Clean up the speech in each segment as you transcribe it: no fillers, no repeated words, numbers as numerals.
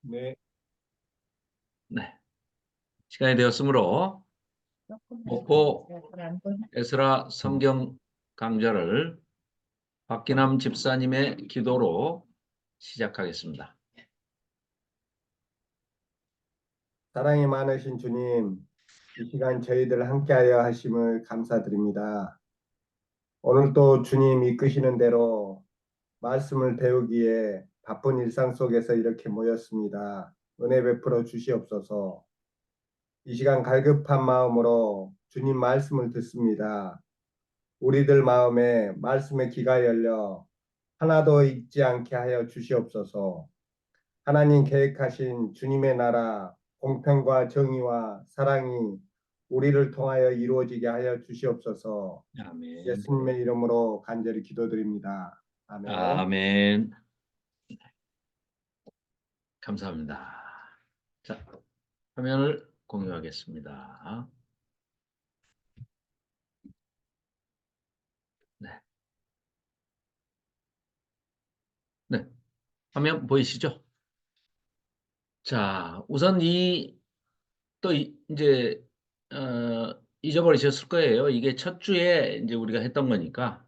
네, 네, 시간이 되었으므로 목포 에스라 성경 강좌를 박기남 집사님의 기도로 시작하겠습니다. 사랑이 많으신 주님, 이 시간 저희들 함께하여 하심을 감사드립니다. 오늘도 주님 이끄시는 대로 말씀을 배우기에 바쁜 일상 속에서 이렇게 모였습니다. 은혜 베풀어 주시옵소서. 이 시간 갈급한 마음으로 주님 말씀을 듣습니다. 우리들 마음에 말씀의 귀가 열려 하나도 잊지 않게 하여 주시옵소서. 하나님 계획하신 주님의 나라, 공평과 정의와 사랑이 우리를 통하여 이루어지게 하여 주시옵소서. 아멘. 예수님의 이름으로 간절히 기도드립니다. 아멘. 아멘. 감사합니다. 자, 화면을 공유하겠습니다. 네, 네, 화면 보이시죠? 자, 우선 이제 잊어버리셨을 거예요. 이게 첫 주에 이제 우리가 했던 거니까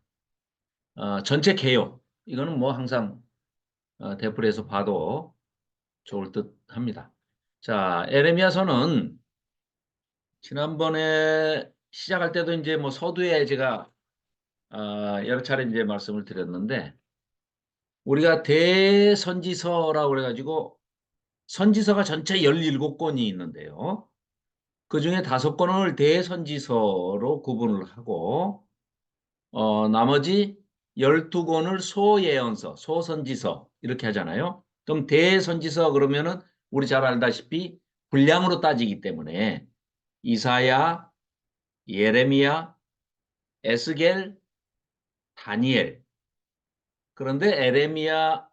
전체 개요. 이거는 뭐 항상 대풀에서 봐도 좋을 듯 합니다. 자, 에레미야서는 지난번에 시작할 때도 이제 뭐 서두에 제가 여러 차례 이제 말씀을 드렸는데 우리가 대선지서라고 그래가지고 선지서가 전체 17권이 있는데요. 그중에 5권을 대선지서로 구분을 하고 나머지 12권을 소예언서, 소선지서 이렇게 하잖아요. 그럼 대선지서 그러면은 우리 잘 알다시피 분량으로 따지기 때문에 이사야, 예레미야, 에스겔, 다니엘. 그런데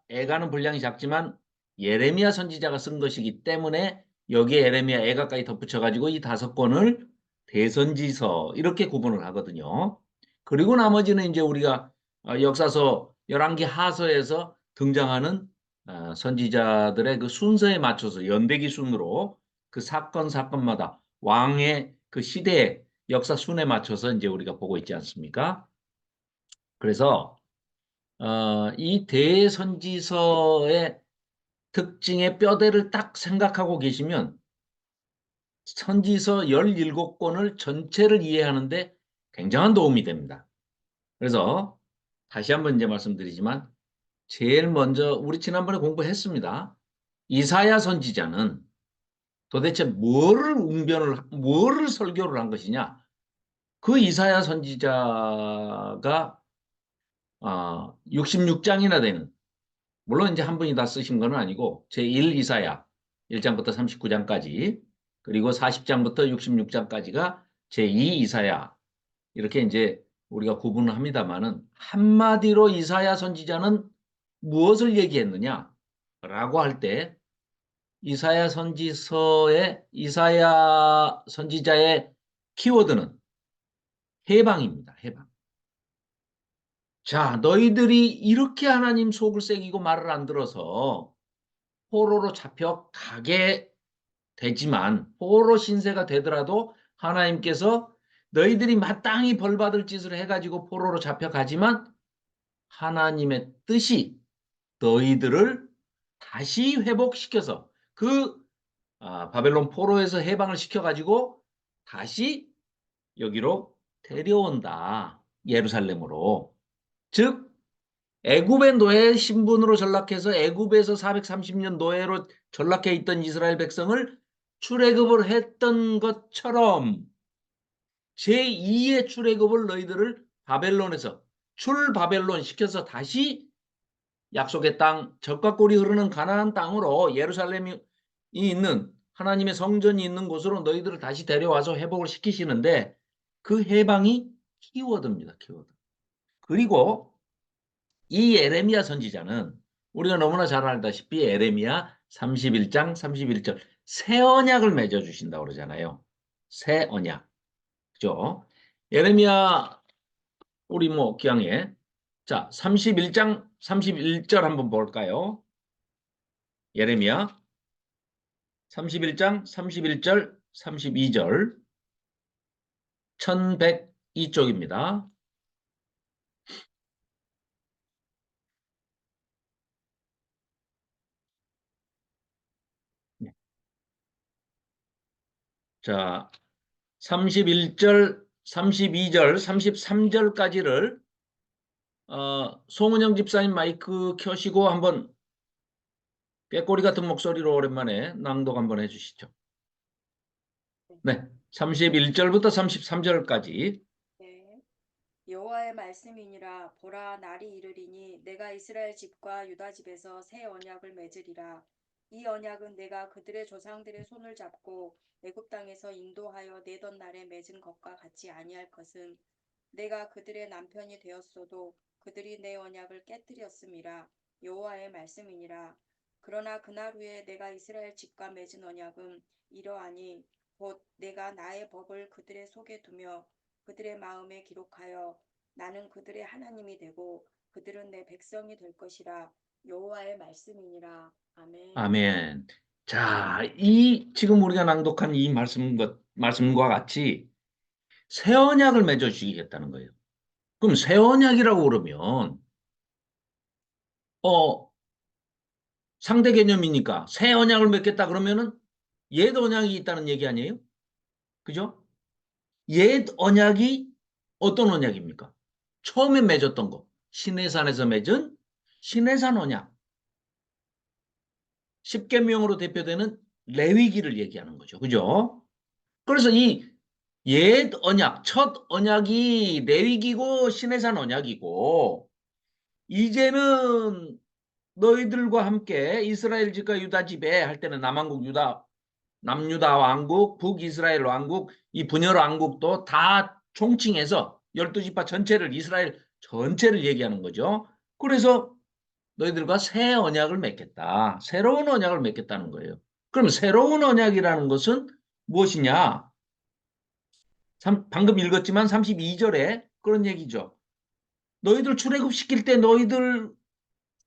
에가는 분량이 작지만 예레미야 선지자가 쓴 것이기 때문에 여기에 에레미야, 에가까지 덧붙여가지고 이 5권을 대선지서 이렇게 구분을 하거든요. 그리고 나머지는 이제 우리가 역사서 11개 하서에서 등장하는 선지자들의 그 순서에 맞춰서 연대기 순으로 그 사건마다 왕의 그 시대의 역사 순에 맞춰서 이제 우리가 보고 있지 않습니까? 그래서 이 대선지서의 특징의 뼈대를 딱 생각하고 계시면 선지서 17권을 전체를 이해하는데 굉장한 도움이 됩니다. 그래서 다시 한번 이제 말씀드리지만 제일 먼저 우리 지난번에 공부했습니다. 이사야 선지자는 도대체 뭐를 설교를 한 것이냐? 그 이사야 선지자가 66장이나 되는 물론 이제 한 분이 다 쓰신 건 아니고 제1 이사야 1장부터 39장까지 그리고 40장부터 66장까지가 제2 이사야 이렇게 이제 우리가 구분을 합니다만은 한마디로 이사야 선지자는 무엇을 얘기했느냐? 라고 할 때 이사야 선지자의 키워드는 해방입니다. 해방. 자, 너희들이 이렇게 하나님 속을 새기고 말을 안 들어서 포로로 잡혀가게 되지만 포로 신세가 되더라도 하나님께서 너희들이 마땅히 벌받을 짓을 해가지고 포로로 잡혀가지만 하나님의 뜻이 너희들을 다시 회복시켜서 그 바벨론 포로에서 해방을 시켜가지고 다시 여기로 데려온다. 예루살렘으로. 즉 애굽의 노예 신분으로 전락해서 애굽에서 430년 노예로 전락해 있던 이스라엘 백성을 출애굽을 했던 것처럼 제2의 출애굽을 너희들을 바벨론에서 출바벨론 시켜서 다시 약속의 땅, 젖과 꿀이 흐르는 가나안 땅으로 예루살렘이 있는 하나님의 성전이 있는 곳으로 너희들을 다시 데려와서 회복을 시키시는데 그 해방이 키워드입니다. 키워드. 그리고 이 에레미야 선지자는 우리가 너무나 잘 알다시피 에레미야 31장 31절 새 언약을 맺어 주신다고 그러잖아요. 새 언약. 그죠? 에레미야 우리 뭐 기왕에 자, 31장 31절 한번 볼까요? 예레미야 31장 31절 32절 1102쪽입니다. 자, 31절, 32절, 33절까지를 송은영 집사님 마이크 켜시고 한번 꾀꼬리 같은 목소리로 오랜만에 낭독 한번 해주시죠. 네, 31절부터 33절까지. 네. 여호와의 말씀이니라. 보라, 날이 이르리니 내가 이스라엘 집과 유다 집에서 새 언약을 맺으리라. 이 언약은 내가 그들의 조상들의 손을 잡고 애굽 땅에서 인도하여 내던 날에 맺은 것과 같이 아니할 것은 내가 그들의 남편이 되었어도 그들이 내 언약을 깨뜨렸음이라. 여호와의 말씀이니라. 그러나 그날 후에 내가 이스라엘 집과 맺은 언약은 이러하니 곧 내가 나의 법을 그들의 속에 두며 그들의 마음에 기록하여 나는 그들의 하나님이 되고 그들은 내 백성이 될 것이라. 여호와의 말씀이니라. 아멘. 아멘. 자, 이 지금 우리가 낭독한 이 말씀과 같이 새 언약을 맺어주시겠다는 거예요. 그럼 새 언약이라고 그러면 상대 개념이니까 새 언약을 맺겠다 그러면은 옛 언약이 있다는 얘기 아니에요? 그죠? 옛 언약이 어떤 언약입니까? 처음에 맺었던 거. 시내산에서 맺은 시내산 언약. 십계명으로 대표되는 레위기를 얘기하는 거죠. 그죠? 그래서 이 옛 언약, 첫 언약이 레위기고 시내산 언약이고 이제는 너희들과 함께 이스라엘 집과 유다 집에 할 때는 남왕국 유다, 남유다 왕국, 북이스라엘 왕국, 이 분열 왕국도 다 총칭해서 12지파 전체를 이스라엘 전체를 얘기하는 거죠. 그래서 너희들과 새 언약을 맺겠다. 새로운 언약을 맺겠다는 거예요. 그럼 새로운 언약이라는 것은 무엇이냐? 방금 읽었지만 32절에 그런 얘기죠. 너희들 출애굽시킬 때 너희들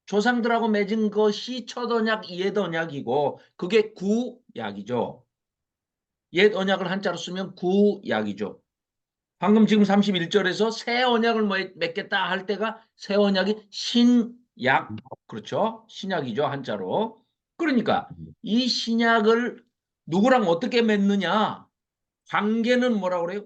조상들하고 맺은 것이 첫 언약, 옛 언약이고 그게 구약이죠. 옛 언약을 한자로 쓰면 구약이죠. 방금 지금 31절에서 새 언약을 맺겠다 할 때가 새 언약이 신약, 그렇죠? 신약이죠, 한자로. 그러니까 이 신약을 누구랑 어떻게 맺느냐? 관계는 뭐라고 그래요?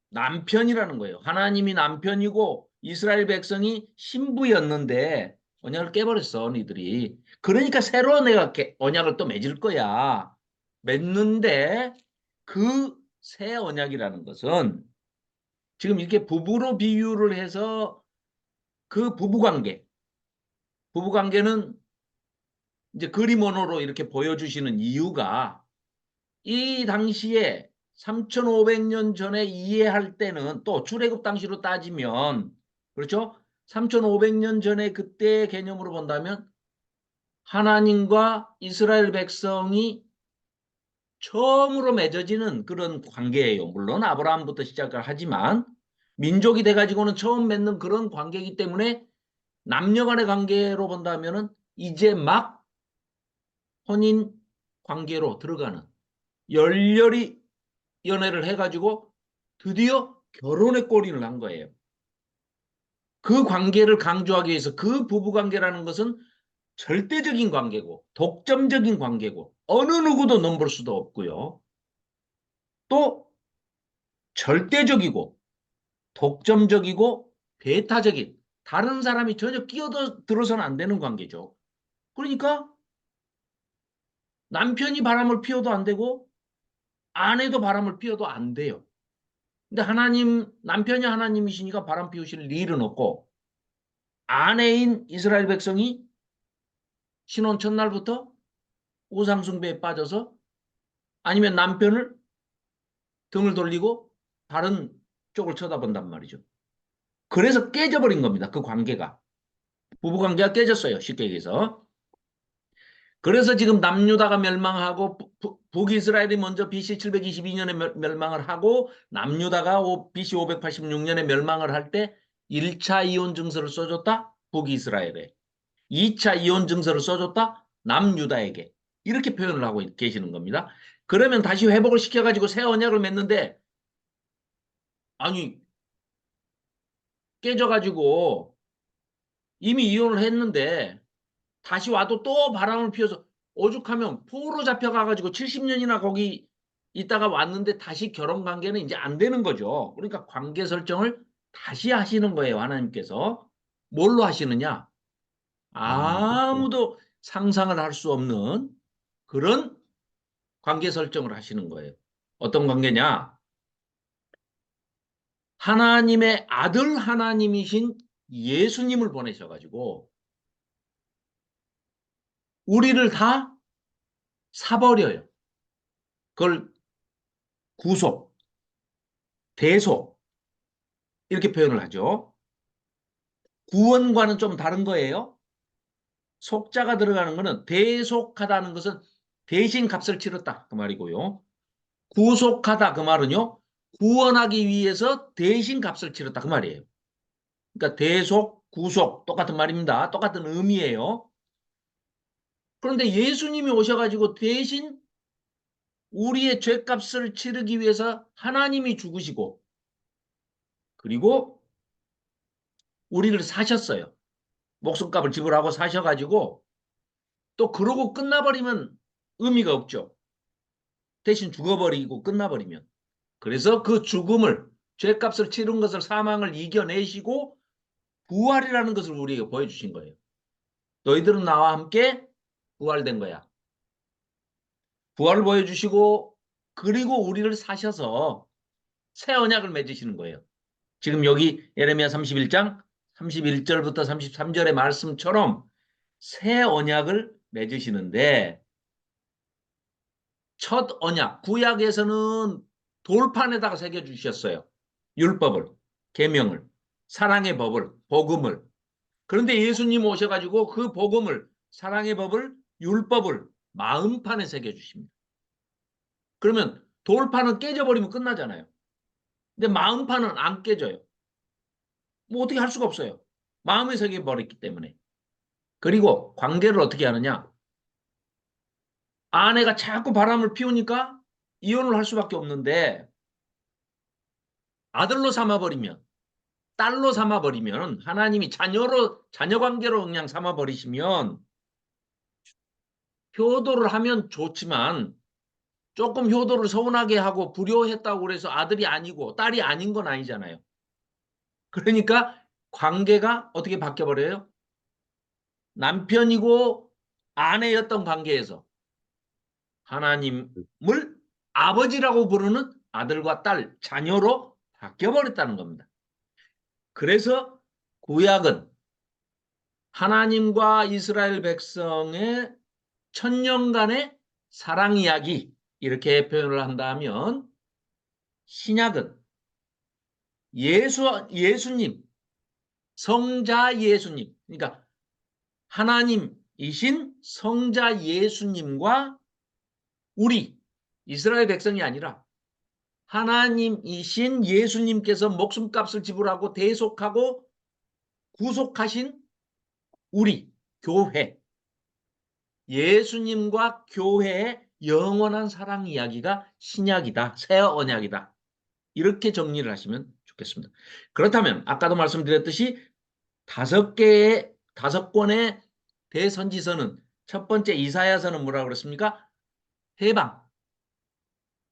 남편이라는 거예요. 하나님이 남편이고 이스라엘 백성이 신부였는데 언약을 깨버렸어, 니들이. 그러니까 새로 내가 언약을 또 맺을 거야. 맺는데 그 새 언약이라는 것은 지금 이렇게 부부로 비유를 해서 그 부부관계는 이제 그림 언어로 이렇게 보여주시는 이유가 이 당시에 3,500년 전에 이해할 때는 또 출애굽 당시로 따지면 그렇죠? 3,500년 전에 그때의 개념으로 본다면 하나님과 이스라엘 백성이 처음으로 맺어지는 그런 관계예요. 물론 아브라함부터 시작을 하지만 민족이 돼가지고는 처음 맺는 그런 관계이기 때문에 남녀 간의 관계로 본다면은 이제 막 혼인 관계로 들어가는 열렬히 연애를 해가지고 드디어 결혼의 골인을 한 거예요. 그 관계를 강조하기 위해서 그 부부관계라는 것은 절대적인 관계고 독점적인 관계고 어느 누구도 넘볼 수도 없고요. 또 절대적이고 독점적이고 배타적인 다른 사람이 전혀 끼어들어서는 안 되는 관계죠. 그러니까 남편이 바람을 피워도 안 되고 아내도 바람을 피워도 안 돼요. 근데 남편이 하나님이시니까 바람 피우실 일은 없고 아내인 이스라엘 백성이 신혼 첫날부터 우상숭배에 빠져서 아니면 남편을 등을 돌리고 다른 쪽을 쳐다본단 말이죠. 그래서 깨져버린 겁니다. 그 관계가. 부부관계가 깨졌어요. 쉽게 얘기해서. 그래서 지금 남유다가 멸망하고 북이스라엘이 먼저 BC 722년에 멸망을 하고 남유다가 BC 586년에 멸망을 할 때 1차 이혼 증서를 써줬다. 북이스라엘에. 2차 이혼 증서를 써줬다. 남유다에게. 이렇게 표현을 하고 계시는 겁니다. 그러면 다시 회복을 시켜가지고 새 언약을 맺는데 아니 깨져가지고 이미 이혼을 했는데 다시 와도 또 바람을 피워서 오죽하면 포로 잡혀가가지고 70년이나 거기 있다가 왔는데 다시 결혼 관계는 이제 안 되는 거죠. 그러니까 관계 설정을 다시 하시는 거예요. 하나님께서. 뭘로 하시느냐? 아무도 상상을 할 수 없는 그런 관계 설정을 하시는 거예요. 어떤 관계냐? 하나님의 아들 하나님이신 예수님을 보내셔가지고 우리를 다 사버려요. 그걸 구속, 대속 이렇게 표현을 하죠. 구원과는 좀 다른 거예요. 속자가 들어가는 것은 대속하다는 것은 대신 값을 치렀다 그 말이고요. 구속하다 그 말은요. 구원하기 위해서 대신 값을 치렀다 그 말이에요. 그러니까 대속, 구속 똑같은 말입니다. 똑같은 의미예요. 그런데 예수님이 오셔가지고 대신 우리의 죄값을 치르기 위해서 하나님이 죽으시고 그리고 우리를 사셨어요. 목숨값을 지불하고 사셔가지고 또 그러고 끝나버리면 의미가 없죠. 대신 죽어버리고 끝나버리면. 그래서 그 죽음을 죄값을 치른 것을 사망을 이겨내시고 부활이라는 것을 우리에게 보여주신 거예요. 너희들은 나와 함께 부활된 거야. 부활을 보여주시고 그리고 우리를 사셔서 새 언약을 맺으시는 거예요. 지금 여기 예레미야 31장 31절부터 33절의 말씀처럼 새 언약을 맺으시는데 첫 언약, 구약에서는 돌판에다가 새겨주셨어요. 율법을, 계명을, 사랑의 법을, 복음을. 그런데 예수님 오셔가지고 그 복음을, 사랑의 법을, 율법을 마음판에 새겨주십니다. 그러면 돌판은 깨져버리면 끝나잖아요. 근데 마음판은 안 깨져요. 뭐 어떻게 할 수가 없어요. 마음에 새겨버렸기 때문에. 그리고 관계를 어떻게 하느냐. 아내가 자꾸 바람을 피우니까 이혼을 할 수밖에 없는데 아들로 삼아버리면 딸로 삼아버리면 하나님이 자녀 관계로 그냥 삼아버리시면 효도를 하면 좋지만 조금 효도를 서운하게 하고 불효했다고 그래서 아들이 아니고 딸이 아닌 건 아니잖아요. 그러니까 관계가 어떻게 바뀌어버려요? 남편이고 아내였던 관계에서 하나님을 아버지라고 부르는 아들과 딸, 자녀로 바뀌어버렸다는 겁니다. 그래서 구약은 하나님과 이스라엘 백성의 천년간의 사랑 이야기 이렇게 표현을 한다면 신약은 예수님, 성자 예수님, 그러니까 하나님이신 성자 예수님과 우리 이스라엘 백성이 아니라 하나님이신 예수님께서 목숨값을 지불하고 대속하고 구속하신 우리 교회, 예수님과 교회의 영원한 사랑 이야기가 신약이다, 새 언약이다. 이렇게 정리를 하시면 좋겠습니다. 그렇다면 아까도 말씀드렸듯이 5권의 대선지서는 첫 번째 이사야서는 뭐라고 그랬습니까? 해방,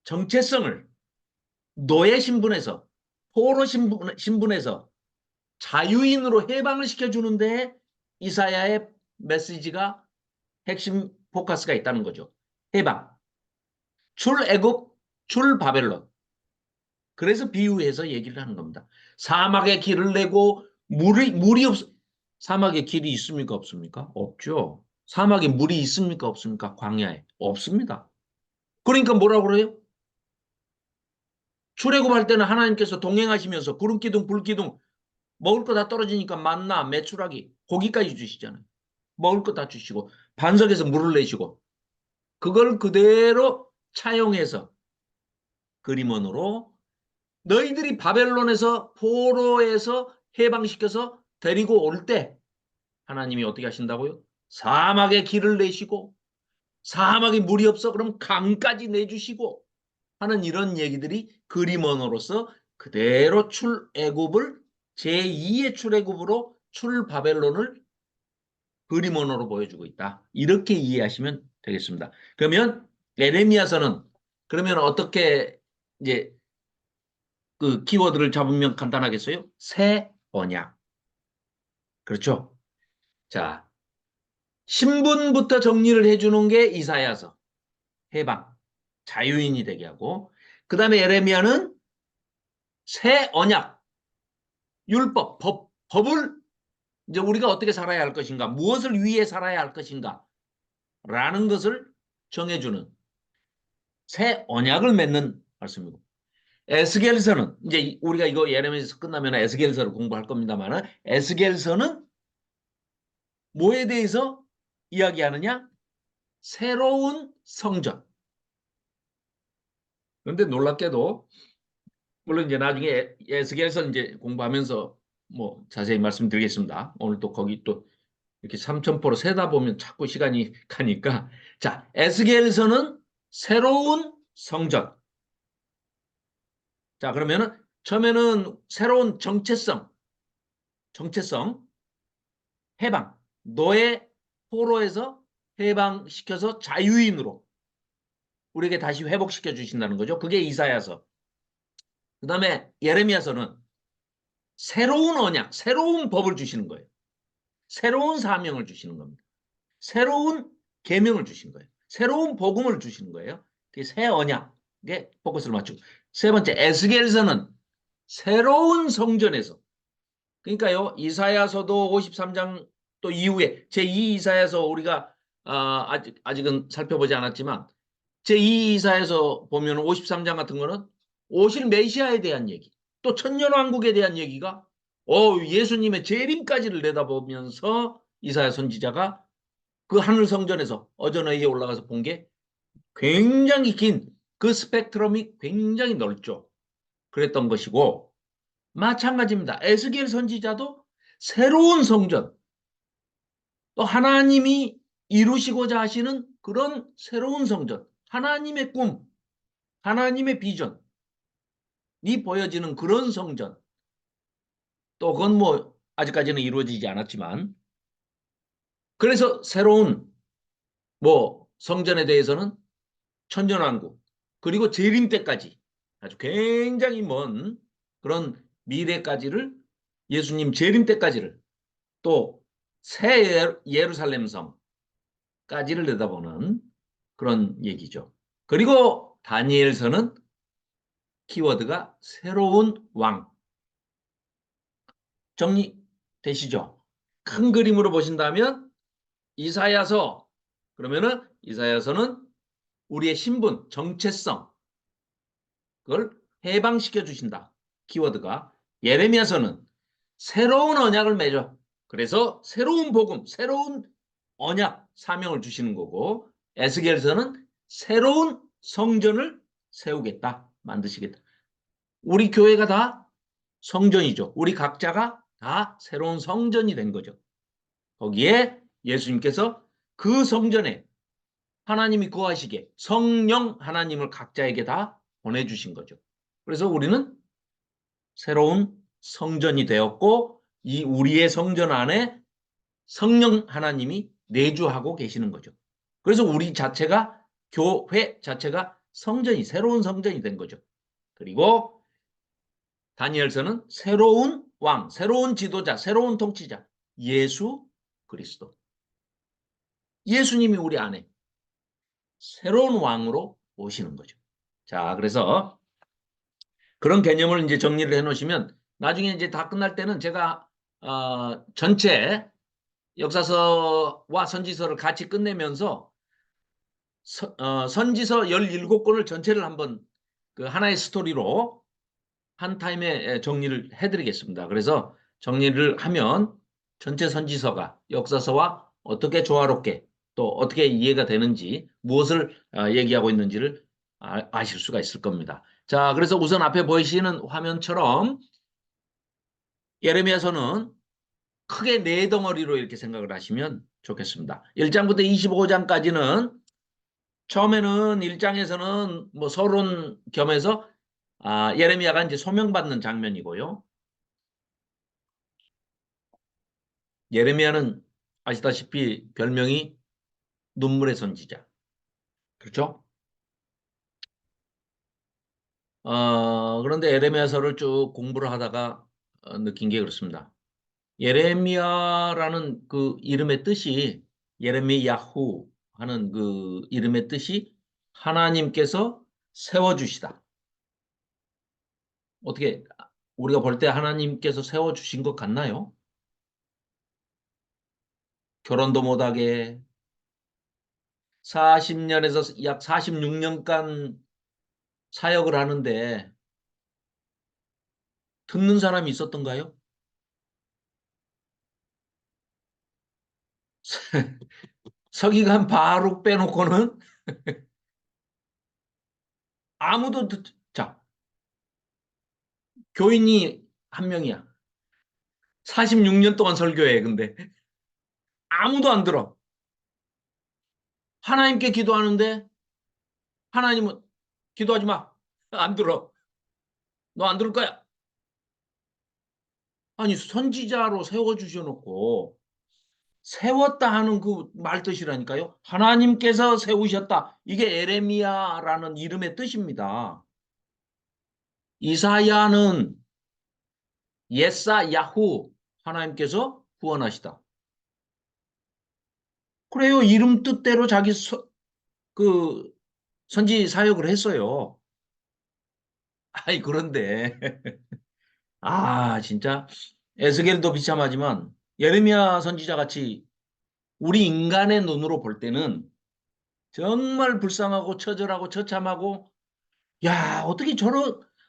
정체성을 노예 신분에서 포로 신분에서 자유인으로 해방을 시켜주는데 이사야의 메시지가 핵심 포커스가 있다는 거죠. 해방, 출애굽, 출바벨론. 그래서 비유해서 얘기를 하는 겁니다. 사막에 길을 내고 물이 사막에 길이 있습니까? 없습니까? 없죠. 사막에 물이 있습니까? 없습니까? 광야에 없습니다. 그러니까 뭐라고 그래요? 출애굽할 때는 하나님께서 동행하시면서 구름기둥, 불기둥 먹을 거 다 떨어지니까 만나, 메추라기, 고기까지 주시잖아요. 먹을 거 다 주시고 반석에서 물을 내시고 그걸 그대로 차용해서 그림원으로 너희들이 바벨론에서 포로에서 해방시켜서 데리고 올 때 하나님이 어떻게 하신다고요? 사막에 길을 내시고 사막에 물이 없어 그럼 강까지 내주시고 하는 이런 얘기들이 그림 언어로서 그대로 출애굽을 제2의 출애굽으로 출바벨론을 그림 언어로 보여주고 있다. 이렇게 이해하시면 되겠습니다. 그러면 에레미야서는 그러면 어떻게 이제 그 키워드를 잡으면 간단하겠어요? 새 언약. 그렇죠? 자, 신분부터 정리를 해주는 게 이사야서. 해방. 자유인이 되게 하고 그 다음에 에레미야는 새 언약. 율법, 법을 이제 우리가 어떻게 살아야 할 것인가, 무엇을 위해 살아야 할 것인가 라는 것을 정해주는 새 언약을 맺는 말씀이고 에스겔서는 이제 우리가 이거 예레미야에서 끝나면 에스겔서를 공부할 겁니다만 에스겔서는 뭐에 대해서 이야기하느냐? 새로운 성전. 그런데 놀랍게도 물론 이제 나중에 에스겔서 이제 공부하면서 뭐 자세히 말씀드리겠습니다. 오늘 또 거기 또 이렇게 삼천포로 세다 보면 자꾸 시간이 가니까 자 에스겔서는 새로운 성전. 자 그러면은 처음에는 새로운 정체성 해방 너의 포로에서 해방시켜서 자유인으로 우리에게 다시 회복시켜 주신다는 거죠. 그게 이사야서. 그 다음에 예레미야서는 새로운 언약, 새로운 법을 주시는 거예요. 새로운 사명을 주시는 겁니다. 새로운 계명을 주신 거예요. 새로운 복음을 주시는 거예요. 그게 새 언약에 포커스를 맞추고 세 번째 에스겔서는 새로운 성전에서 그러니까요. 이사야서도 53장 또 이후에 제2 이사야서 우리가 아직은 살펴보지 않았지만 제2 이사야서 보면 53장 같은 거는 오실 메시아에 대한 얘기 또 천년왕국에 대한 얘기가 예수님의 재림까지를 내다보면서 이사야 선지자가 그 하늘 성전에서 어전회의에 올라가서 본 게 굉장히 긴 그 스펙트럼이 굉장히 넓죠. 그랬던 것이고 마찬가지입니다. 에스겔 선지자도 새로운 성전 또 하나님이 이루시고자 하시는 그런 새로운 성전 하나님의 꿈 하나님의 비전이 보여지는 그런 성전 또 그건 뭐 아직까지는 이루어지지 않았지만 그래서 새로운 뭐 성전에 대해서는 천년왕국 그리고 재림 때까지 아주 굉장히 먼 그런 미래까지를 예수님 재림 때까지를 또 새 예루살렘 성까지를 내다보는 그런 얘기죠. 그리고 다니엘서는 키워드가 새로운 왕. 정리되시죠? 큰 그림으로 보신다면 이사야서 그러면은 이사야서는 우리의 신분, 정체성 그걸 해방시켜 주신다. 키워드가 예레미야서는 새로운 언약을 맺어. 그래서 새로운 복음, 새로운 언약, 사명을 주시는 거고 에스겔서는 새로운 성전을 세우겠다. 만드시겠다. 우리 교회가 다 성전이죠. 우리 각자가 다 새로운 성전이 된 거죠. 거기에 예수님께서 그 성전에 하나님이 거하시게 성령 하나님을 각자에게 다 보내주신 거죠. 그래서 우리는 새로운 성전이 되었고 이 우리의 성전 안에 성령 하나님이 내주하고 계시는 거죠. 그래서 우리 자체가 교회 자체가 성전이 새로운 성전이 된 거죠. 그리고 다니엘서는 새로운 왕, 새로운 지도자, 새로운 통치자 예수 그리스도 예수님이 우리 안에 새로운 왕으로 오시는 거죠. 자, 그래서 그런 개념을 이제 정리를 해 놓으시면 나중에 이제 다 끝날 때는 제가 전체 역사서와 선지서를 같이 끝내면서 선지서 17권을 전체를 한번 그 하나의 스토리로 한 타임에 정리를 해드리겠습니다. 그래서 정리를 하면 전체 선지서가 역사서와 어떻게 조화롭게 또 어떻게 이해가 되는지 무엇을 얘기하고 있는지를 아실 수가 있을 겁니다. 자, 그래서 우선 앞에 보이시는 화면처럼 예레미야서는 크게 네 덩어리로 이렇게 생각을 하시면 좋겠습니다. 1장부터 25장까지는 처음에는 1장에서는 뭐 서론 겸해서 예레미야가 이제 소명받는 장면이고요. 예레미야는 아시다시피 별명이 눈물의 선지자. 그렇죠? 그런데 예레미야서를 쭉 공부를 하다가 느낀 게 그렇습니다. 예레미야라는 그 이름의 뜻이 예레미야후 하는 그 이름의 뜻이 하나님께서 세워주시다. 어떻게 우리가 볼 때 하나님께서 세워주신 것 같나요? 결혼도 못하게 40년에서 약 46년간 사역을 하는데 듣는 사람이 있었던가요? 서기관 바룩 빼놓고는 아무도 자, 교인이 한 명이야. 46년 동안 설교해. 근데 아무도 안 들어. 하나님께 기도하는데 하나님은 기도하지 마. 안 들어. 너 안 들을 거야. 아니 선지자로 세워주셔놓고 세웠다 하는 그 말 뜻이라니까요. 하나님께서 세우셨다. 이게 에레미야라는 이름의 뜻입니다. 이사야는 예사야후 하나님께서 구원하시다. 그래요. 이름 뜻대로 자기 그 선지 사역을 했어요. 아이 그런데 진짜 에스겔도 비참하지만 예레미야 선지자 같이 우리 인간의 눈으로 볼 때는 정말 불쌍하고 처절하고 처참하고 어떻게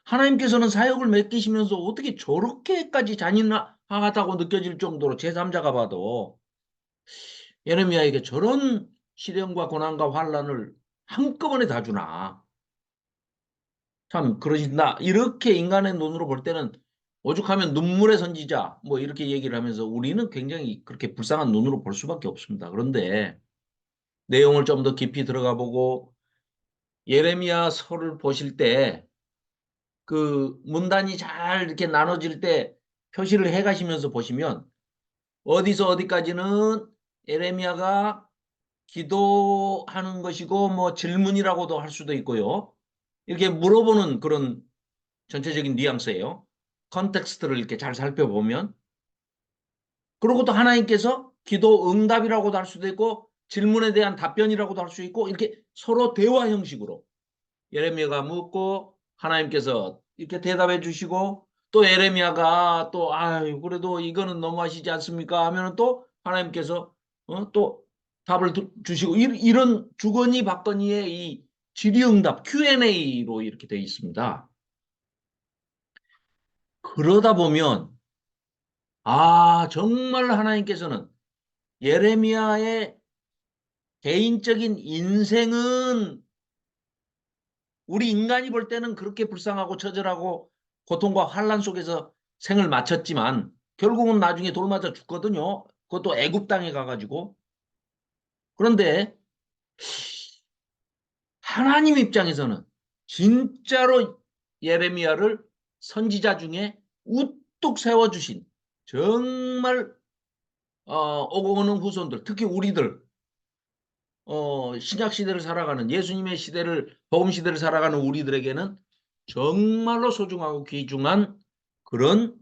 하나님께서는 사역을 맡기시면서 어떻게 저렇게까지 잔인하다고 느껴질 정도로 제3자가 봐도 예레미야에게 저런 시련과 고난과 환란을 한꺼번에 다 주나. 참 그러신다. 이렇게 인간의 눈으로 볼 때는 오죽하면 눈물의 선지자 뭐 이렇게 얘기를 하면서 우리는 굉장히 그렇게 불쌍한 눈으로 볼 수밖에 없습니다. 그런데 내용을 좀 더 깊이 들어가 보고 예레미야서를 보실 때 그 문단이 잘 이렇게 나눠질 때 표시를 해 가시면서 보시면 어디서 어디까지는 예레미야가 기도하는 것이고 뭐 질문이라고도 할 수도 있고요. 이렇게 물어보는 그런 전체적인 뉘앙스예요. 컨텍스트를 이렇게 잘 살펴보면. 그리고 또 하나님께서 기도 응답이라고도 할 수도 있고 질문에 대한 답변이라고도 할 수 있고 이렇게 서로 대화 형식으로 예레미야가 묻고 하나님께서 이렇게 대답해 주시고 또 예레미야가 또 그래도 이거는 너무하시지 않습니까? 하면은 또 하나님께서 또 답을 주시고 이런 주거니 받거니의 이 질의응답 Q&A로 이렇게 되어 있습니다. 그러다 보면 정말 하나님께서는 예레미야의 개인적인 인생은 우리 인간이 볼 때는 그렇게 불쌍하고 처절하고 고통과 환란 속에서 생을 마쳤지만 결국은 나중에 돌 맞아 죽거든요. 그것도 애굽 땅에 가가지고. 그런데 하나님 입장에서는 진짜로 예레미야를 선지자 중에 우뚝 세워주신 정말 오고 오는 후손들, 특히 우리들 신약 시대를 살아가는 예수님의 시대를 복음 시대를 살아가는 우리들에게는 정말로 소중하고 귀중한 그런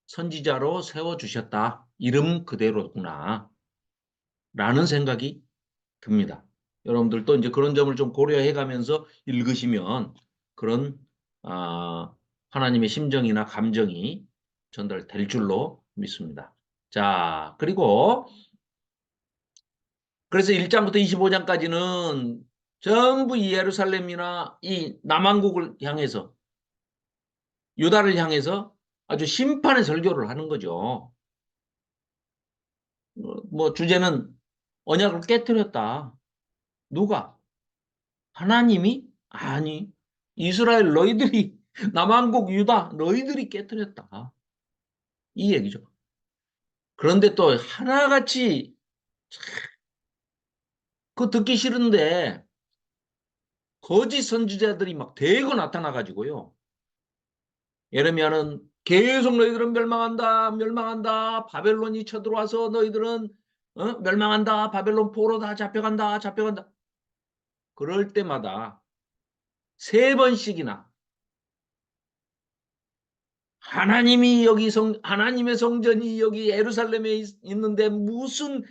선지자로 세워 주셨다. 이름 그대로구나. 라는 생각이 듭니다. 여러분들도 이제 그런 점을 좀 고려해 가면서 읽으시면 그런 하나님의 심정이나 감정이 전달될 줄로 믿습니다. 자, 그래서 1장부터 25장까지는 전부 이 예루살렘이나 이 남왕국을 향해서 유다를 향해서 아주 심판의 설교를 하는 거죠. 뭐 주제는 언약을 깨뜨렸다. 누가? 하나님이? 아니. 이스라엘 너희들이 남왕국 유다 너희들이 깨뜨렸다. 이 얘기죠. 그런데 또 하나같이 그 듣기 싫은데 거짓 선지자들이 막 대거 나타나 가지고요. 예레미야는 계속 너희들은 멸망한다, 멸망한다. 바벨론이 쳐들어와서 너희들은 멸망한다. 바벨론 포로 다 잡혀간다, 잡혀간다. 그럴 때마다 3번씩이나 하나님이 여기 하나님의 성전이 여기 예루살렘에 있는데 무슨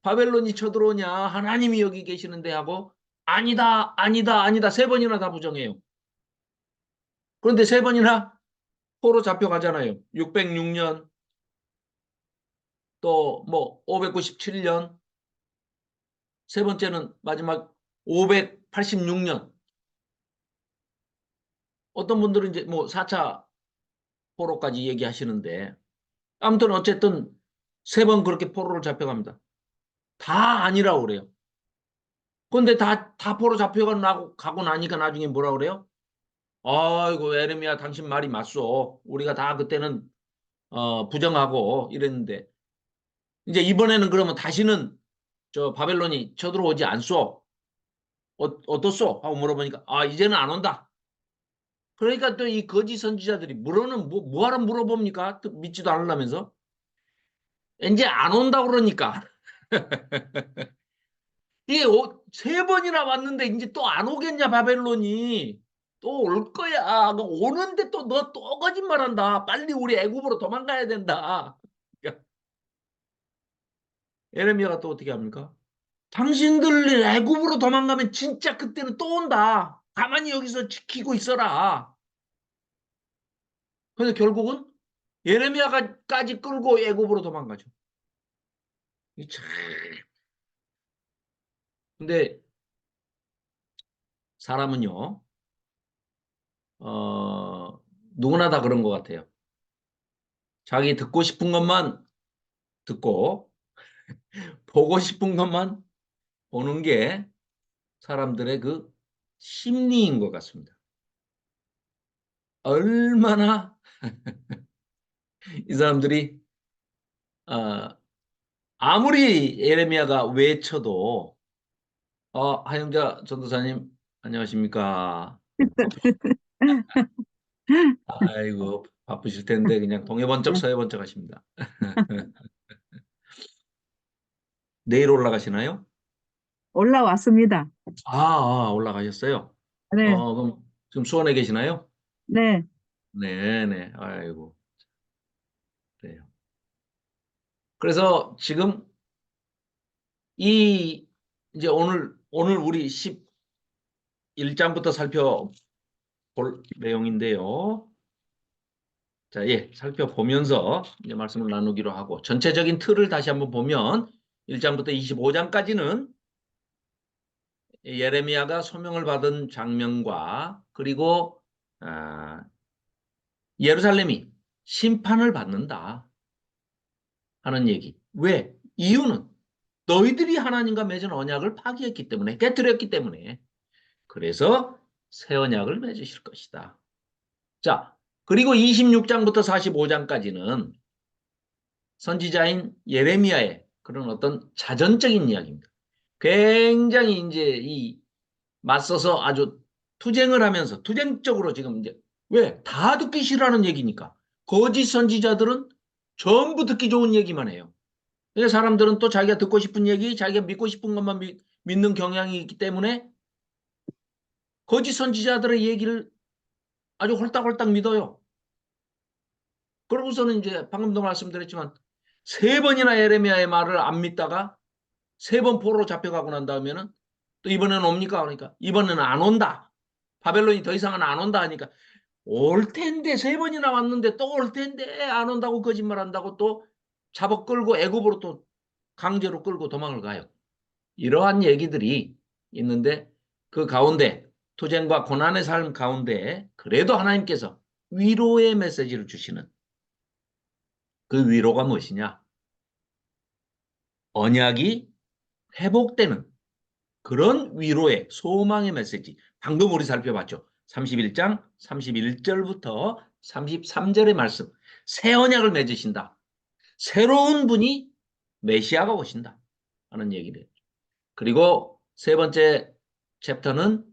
바벨론이 쳐들어오냐? 하나님이 여기 계시는데 하고 아니다, 아니다, 아니다. 3번이나 다 부정해요. 그런데 3번이나 포로 잡혀가잖아요. 606년 또 뭐 597년 3번째는 마지막 586년. 어떤 분들은 이제 뭐 4차 포로까지 얘기하시는데 아무튼 어쨌든 3번 그렇게 포로를 잡혀갑니다. 다 아니라고 그래요. 그런데 다 포로 가고 나니까 나중에 뭐라 그래요? 아이고 에레미야 당신 말이 맞소. 우리가 다 그때는 부정하고 이랬는데 이제 이번에는 그러면 다시는 저 바벨론이 쳐들어오지 않소. 어떻소? 하고 물어보니까 이제는 안 온다. 그러니까 또 이 거짓 선지자들이 물어는 뭐하러 물어봅니까? 믿지도 않으려면서 이제 안 온다 그러니까 이게 3번이나 왔는데 이제 또 안 오겠냐 바벨론이 또 올 거야. 오는데 또 너 또 거짓말한다. 빨리 우리 애굽으로 도망가야 된다. 예레미야가 또 어떻게 합니까? 당신들 애굽으로 도망가면 진짜 그때는 또 온다. 가만히 여기서 지키고 있어라. 그래서 결국은 예레미야까지 끌고 애굽으로 도망가죠. 참. 근데 사람은요, 누구나 다 그런 것 같아요. 자기 듣고 싶은 것만 듣고 보고 싶은 것만 보는 게 사람들의 그 심리인 것 같습니다. 얼마나 이 사람들이 아무리 예레미야가 외쳐도 하영자 전도사님 안녕하십니까? 아이고 바쁘실 텐데 그냥 동해번쩍 서해번쩍 하십니다. 내일 올라가시나요? 올라왔습니다. 올라가셨어요? 네, 그럼 지금 수원에 계시나요? 네, 네네. 아이고. 그래요. 그래서 지금 이제 오늘 우리 11장부터 살펴볼 내용인데요. 자, 살펴보면서 이제 말씀을 나누기로 하고 전체적인 틀을 다시 한번 보면 1장부터 25장까지는 예레미야가 소명을 받은 장면과 그리고 예루살렘이 심판을 받는다 하는 얘기. 왜? 이유는 너희들이 하나님과 맺은 언약을 파기했기 때문에, 깨뜨렸기 때문에. 그래서 새 언약을 맺으실 것이다. 자, 그리고 26장부터 45장까지는 선지자인 예레미야의 그런 어떤 자전적인 이야기입니다. 굉장히 이제 맞서서 아주 투쟁을 하면서 투쟁적으로 지금 이제 왜? 다 듣기 싫어하는 얘기니까. 거짓 선지자들은 전부 듣기 좋은 얘기만 해요. 그래서 사람들은 또 자기가 듣고 싶은 얘기, 자기가 믿고 싶은 것만 믿는 경향이 있기 때문에 거짓 선지자들의 얘기를 아주 홀딱홀딱 믿어요. 그러고서는 이제 방금도 말씀드렸지만 3번이나 예레미야의 말을 안 믿다가 3번 포로로 잡혀가고 난 다음에는 또 이번에는 옵니까? 그러니까 이번에는 안 온다. 바벨론이 더 이상은 안 온다 하니까 올 텐데 3번이나 왔는데 또 올 텐데 안 온다고 거짓말한다고 또 잡아 끌고 애굽으로 또 강제로 끌고 도망을 가요. 이러한 얘기들이 있는데 그 가운데 투쟁과 고난의 삶 가운데 그래도 하나님께서 위로의 메시지를 주시는 그 위로가 무엇이냐? 언약이 회복되는 그런 위로의 소망의 메시지. 방금 우리 살펴봤죠. 31장 31절부터 33절의 말씀. 새 언약을 맺으신다. 새로운 분이 메시아가 오신다. 하는 얘기를. 그리고 세 번째 챕터는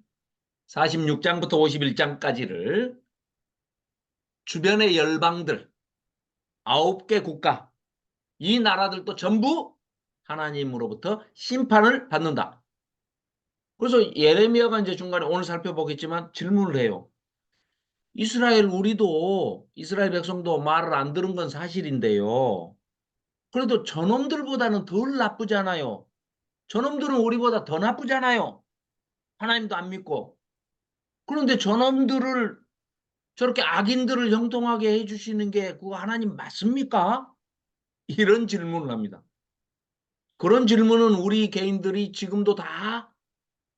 46장부터 51장까지를 주변의 열방들 9개 국가 이 나라들도 전부 하나님으로부터 심판을 받는다. 그래서 예레미야가 이제 중간에 오늘 살펴보겠지만 질문을 해요. 이스라엘 우리도 이스라엘 백성도 말을 안 들은 건 사실인데요. 그래도 저놈들보다는 덜 나쁘잖아요. 저놈들은 우리보다 더 나쁘잖아요. 하나님도 안 믿고. 그런데 저놈들을 저렇게 악인들을 형통하게 해주시는 게 그거 하나님 맞습니까? 이런 질문을 합니다. 그런 질문은 우리 개인들이 지금도 다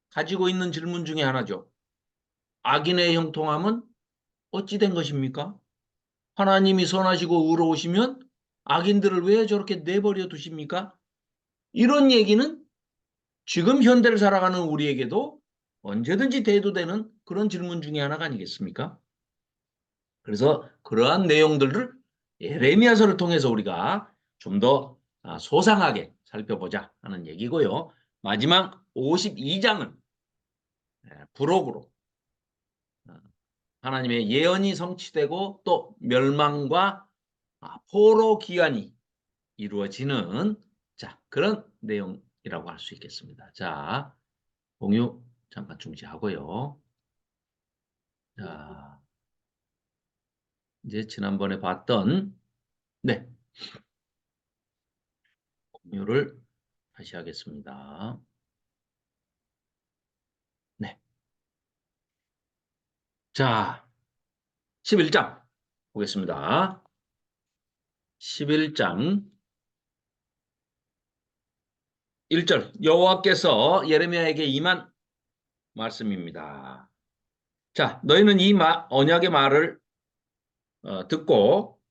가지고 있는 질문 중에 하나죠. 악인의 형통함은 어찌 된 것입니까? 하나님이 선하시고 의로우시면 악인들을 왜 저렇게 내버려 두십니까? 이런 얘기는 지금 현대를 살아가는 우리에게도 언제든지 대두되는 그런 질문 중에 하나가 아니겠습니까? 그래서 그러한 내용들을 예레미야서를 통해서 우리가 좀 더 소상하게 살펴보자 하는 얘기고요. 마지막 52장은 부록으로 하나님의 예언이 성취되고 또 멸망과 포로 기한이 이루어지는 그런 내용이라고 할 수 있겠습니다. 자, 공유 잠깐 중지하고요. 자, 이제 지난번에 봤던 공유를 다시 하겠습니다. 네. 자, 11장 보겠습니다. 11장 1절 여호와께서 예레미야에게 임한 말씀입니다. 자, 너희는 이 언약의 말을 듣고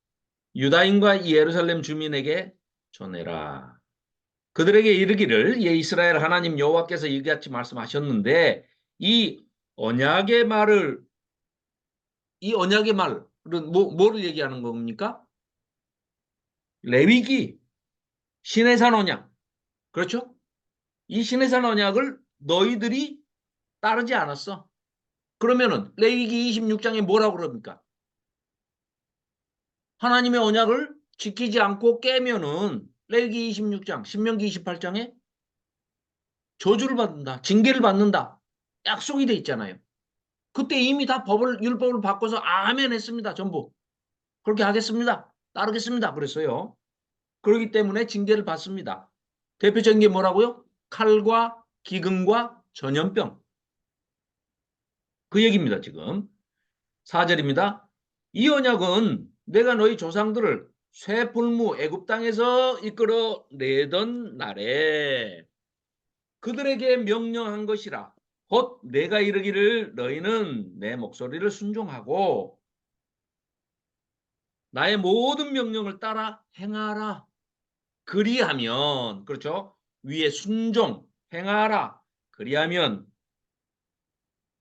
유다인과 예루살렘 주민에게 전해라. 그들에게 이르기를 예 이스라엘 하나님 여호와께서 이같이 말씀하셨는데 이 언약의 말은 뭐를 얘기하는 겁니까? 레위기 시내산 언약. 그렇죠? 이 시내산 언약을 너희들이 따르지 않았어. 그러면은 레위기 26장에 뭐라고 그럽니까? 하나님의 언약을 지키지 않고 깨면은 레위기 26장, 신명기 28장에 저주를 받는다. 징계를 받는다. 약속이 돼 있잖아요. 그때 이미 다 율법을 바꿔서 아멘 했습니다. 전부. 그렇게 하겠습니다. 따르겠습니다. 그랬어요. 그렇기 때문에 징계를 받습니다. 대표적인 게 뭐라고요? 칼과 기근과 전염병. 그 얘기입니다. 지금 4절입니다. 이 언약은 내가 너희 조상들을 쇠풀무 애굽 땅에서 이끌어 내던 날에 그들에게 명령한 것이라. 곧 내가 이르기를 너희는 내 목소리를 순종하고 나의 모든 명령을 따라 행하라. 그리하면, 그렇죠? 위에 순종, 행하라. 그리하면,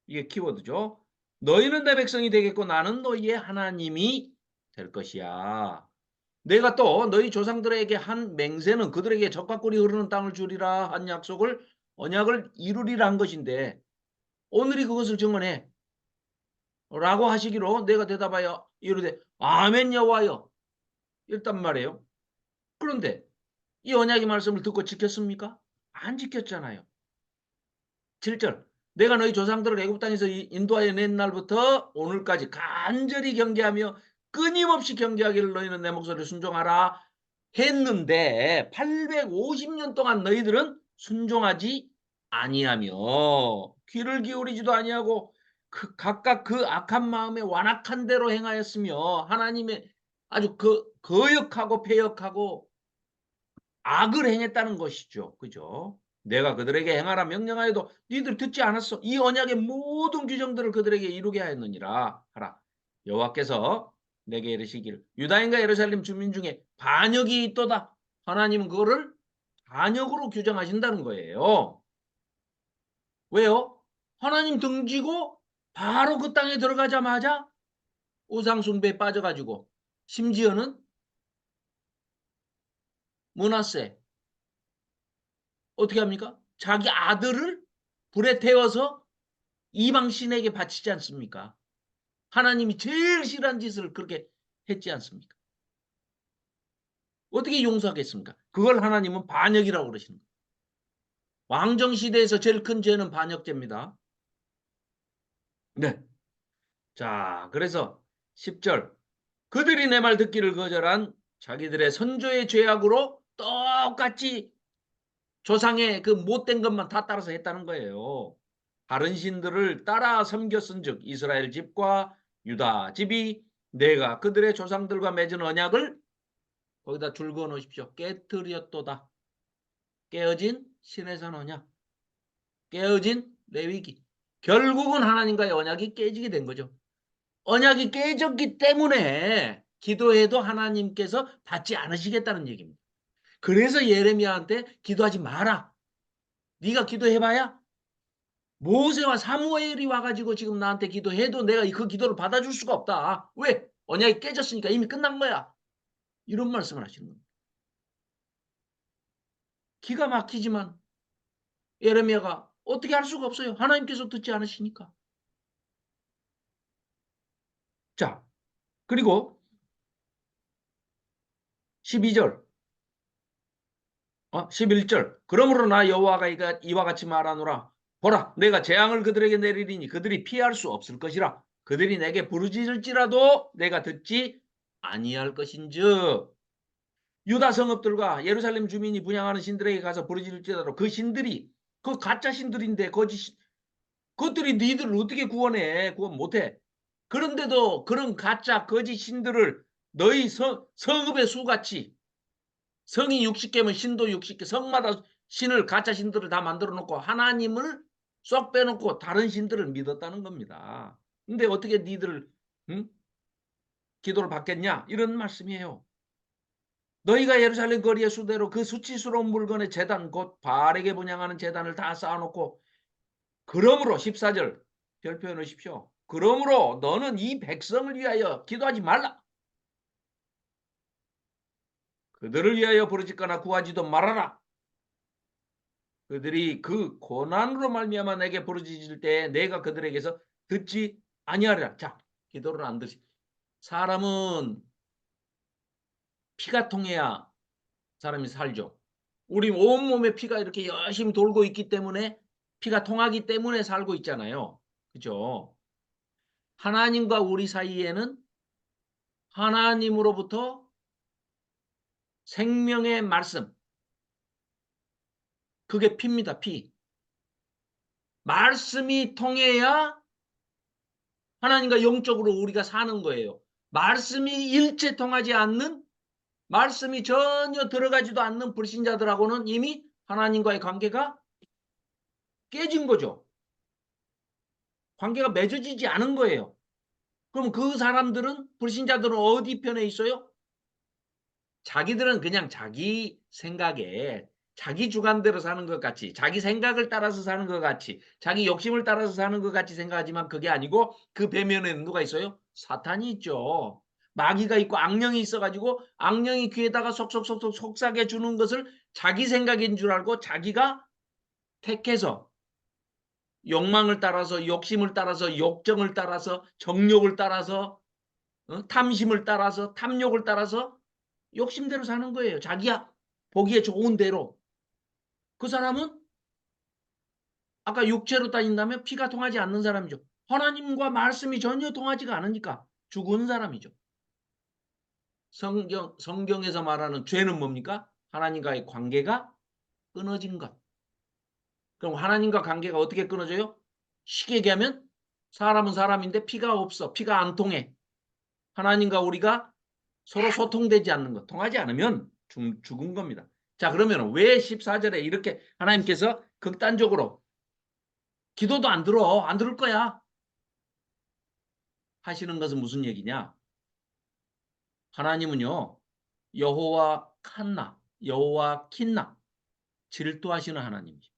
이게 키워드죠. 너희는 내 백성이 되겠고 나는 너희의 하나님이 될 것이야. 내가 또 너희 조상들에게 한 맹세는 그들에게 젖과 꿀이 흐르는 땅을 주리라 한 약속을 언약을 이루리라 한 것인데 오늘이 그것을 증언해 라고 하시기로 내가 대답하여 이르되 아멘 여호와여 이랬단 말이에요. 그런데 이 언약의 말씀을 듣고 지켰습니까? 안 지켰잖아요. 7절 내가 너희 조상들을 애굽 땅에서 인도하여 낸 날부터 오늘까지 간절히 경계하며 끊임없이 경계하기를 너희는 내 목소리를 순종하라 했는데 850년 동안 너희들은 순종하지 아니하며 귀를 기울이지도 아니하고 각각 그 악한 마음에 완악한 대로 행하였으며 하나님의 아주 거역하고 패역하고 악을 행했다는 것이죠. 그죠? 내가 그들에게 행하라 명령하여도 니들 듣지 않았어. 이 언약의 모든 규정들을 그들에게 이루게 하였느니라 하라. 여호와께서 내게 이르시기를 유다인과 예루살렘 주민 중에 반역이 있도다. 하나님은 그거를 반역으로 규정하신다는 거예요. 왜요? 하나님 등지고 바로 그 땅에 들어가자마자 우상숭배에 빠져가지고 심지어는 므낫세 어떻게 합니까? 자기 아들을 불에 태워서 이방 신에게 바치지 않습니까? 하나님이 제일 싫어하는 짓을 그렇게 했지 않습니까? 어떻게 용서하겠습니까? 그걸 하나님은 반역이라고 그러시는 거예요. 왕정시대에서 제일 큰 죄는 반역죄입니다. 네. 자, 그래서 10절. 그들이 내 말 듣기를 거절한 자기들의 선조의 죄악으로 똑같이 조상의 그 못된 것만 다 따라서 했다는 거예요. 다른 신들을 따라 섬겼은즉 이스라엘 집과 유다 집이 내가 그들의 조상들과 맺은 언약을 거기다 줄 그어 놓으십시오. 깨뜨렸도다. 깨어진 시내산 언약. 깨어진 레위기. 결국은 하나님과의 언약이 깨지게 된 거죠. 언약이 깨졌기 때문에 기도해도 하나님께서 받지 않으시겠다는 얘기입니다. 그래서 예레미야한테 기도하지 마라. 네가 기도해봐야 모세와 사무엘이 와가지고 지금 나한테 기도해도 내가 그 기도를 받아줄 수가 없다. 왜? 언약이 깨졌으니까 이미 끝난 거야. 이런 말씀을 하시는 겁니다. 기가 막히지만 예레미야가 어떻게 할 수가 없어요. 하나님께서 듣지 않으시니까. 자, 그리고 12절, 11절. 그러므로 나 여호와가 이와 같이 말하노라. 보라, 내가 재앙을 그들에게 내리리니 그들이 피할 수 없을 것이라. 그들이 내게 부르짖을지라도 내가 듣지 아니할 것인즉 유다 성읍들과 예루살렘 주민이 분향하는 신들에게 가서 부르짖을지라도 그 신들이 그 가짜 신들인데 거짓 그것들이 니들을 어떻게 구원해? 구원 못해. 그런데도 그런 가짜 거짓 신들을 너희 성읍의 수같이 성이 60개면 신도 60개 성마다 신을 가짜 신들을 다 만들어 놓고 하나님을 쏙 빼놓고 다른 신들을 믿었다는 겁니다. 근데 어떻게 니들 기도를 받겠냐? 이런 말씀이에요. 너희가 예루살렘 거리의 수대로 그 수치스러운 물건의 제단 곧 바알에게 분향하는 제단을 다 쌓아놓고 그러므로 14절 별표해 놓으십시오. 그러므로 너는 이 백성을 위하여 기도하지 말라. 그들을 위하여 부르짖거나 구하지도 말아라. 그들이 그 고난으로 말미암아 내게 부르짖을 때 내가 그들에게서 듣지 아니하리라. 자, 기도를 안 듣지. 사람은 피가 통해야 사람이 살죠. 우리 온몸에 피가 이렇게 열심히 돌고 있기 때문에 피가 통하기 때문에 살고 있잖아요. 그죠? 하나님과 우리 사이에는 하나님으로부터 생명의 말씀. 그게 피입니다. 피. 말씀이 통해야 하나님과 영적으로 우리가 사는 거예요. 말씀이 일체 통하지 않는 말씀이 전혀 들어가지도 않는 불신자들하고는 이미 하나님과의 관계가 깨진 거죠. 관계가 맺어지지 않은 거예요. 그럼 그 사람들은 불신자들은 어디 편에 있어요? 자기들은 그냥 자기 생각에 자기 주관대로 사는 것 같이 자기 생각을 따라서 사는 것 같이 자기 욕심을 따라서 사는 것 같이 생각하지만 그게 아니고 그 배면에는 누가 있어요? 사탄이 있죠. 마귀가 있고 악령이 있어가지고 악령이 귀에다가 속속속속 속삭여 주는 것을 자기 생각인 줄 알고 자기가 택해서 욕망을 따라서 욕심을 따라서 욕정을 따라서 정욕을 따라서 탐심을 따라서 탐욕을 따라서 욕심대로 사는 거예요. 자기야 보기에 좋은 대로. 그 사람은 아까 육체로 따진다면 피가 통하지 않는 사람이죠. 하나님과 말씀이 전혀 통하지가 않으니까 죽은 사람이죠. 성경에서 말하는 죄는 뭡니까? 하나님과의 관계가 끊어진 것. 그럼 하나님과 관계가 어떻게 끊어져요? 쉽게 얘기하면 사람은 사람인데 피가 없어. 피가 안 통해. 하나님과 우리가 서로 소통되지 않는 것. 통하지 않으면 죽은 겁니다. 자, 그러면 왜 14절에 이렇게 하나님께서 극단적으로 기도도 안 들을 거야 하시는 것은 무슨 얘기냐? 하나님은요, 여호와 칸나, 여호와 킨나, 질투하시는 하나님이죠.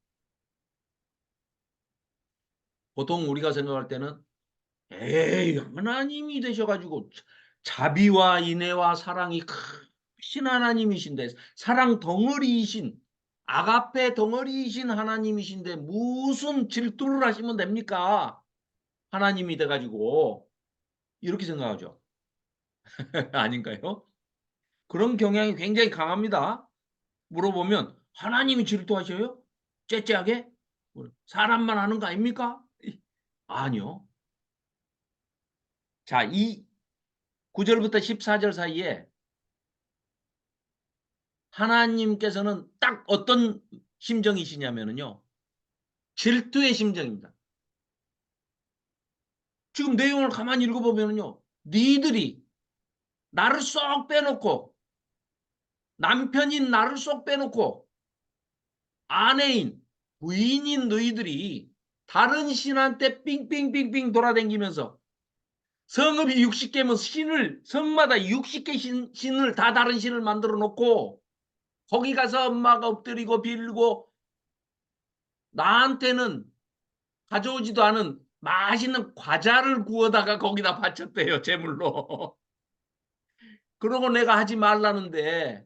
보통 우리가 생각할 때는 에이, 하나님이 되셔가지고 자비와 인애와 사랑이 크신 하나님이신데 사랑 덩어리이신 아가페 덩어리이신 하나님이신데 무슨 질투를 하시면 됩니까? 하나님이 돼가지고 이렇게 생각하죠. 아닌가요? 그런 경향이 굉장히 강합니다. 물어보면 하나님이 질투하셔요? 째째하게? 사람만 하는 거 아닙니까? 아니요. 자, 이 9절부터 14절 사이에 하나님께서는 딱 어떤 심정이시냐면요. 질투의 심정입니다. 지금 내용을 가만히 읽어보면요. 니들이 나를 쏙 빼놓고 남편인 나를 쏙 빼놓고 아내인 부인인 너희들이 다른 신한테 삥삥삥삥 돌아다니면서 성읍이 60개면 성마다 60개 신을 다 다른 신을 만들어 놓고 거기 가서 엄마가 엎드리고 빌고 나한테는 가져오지도 않은 맛있는 과자를 구워다가 거기다 바쳤대요. 제물로. 그러고 내가 하지 말라는데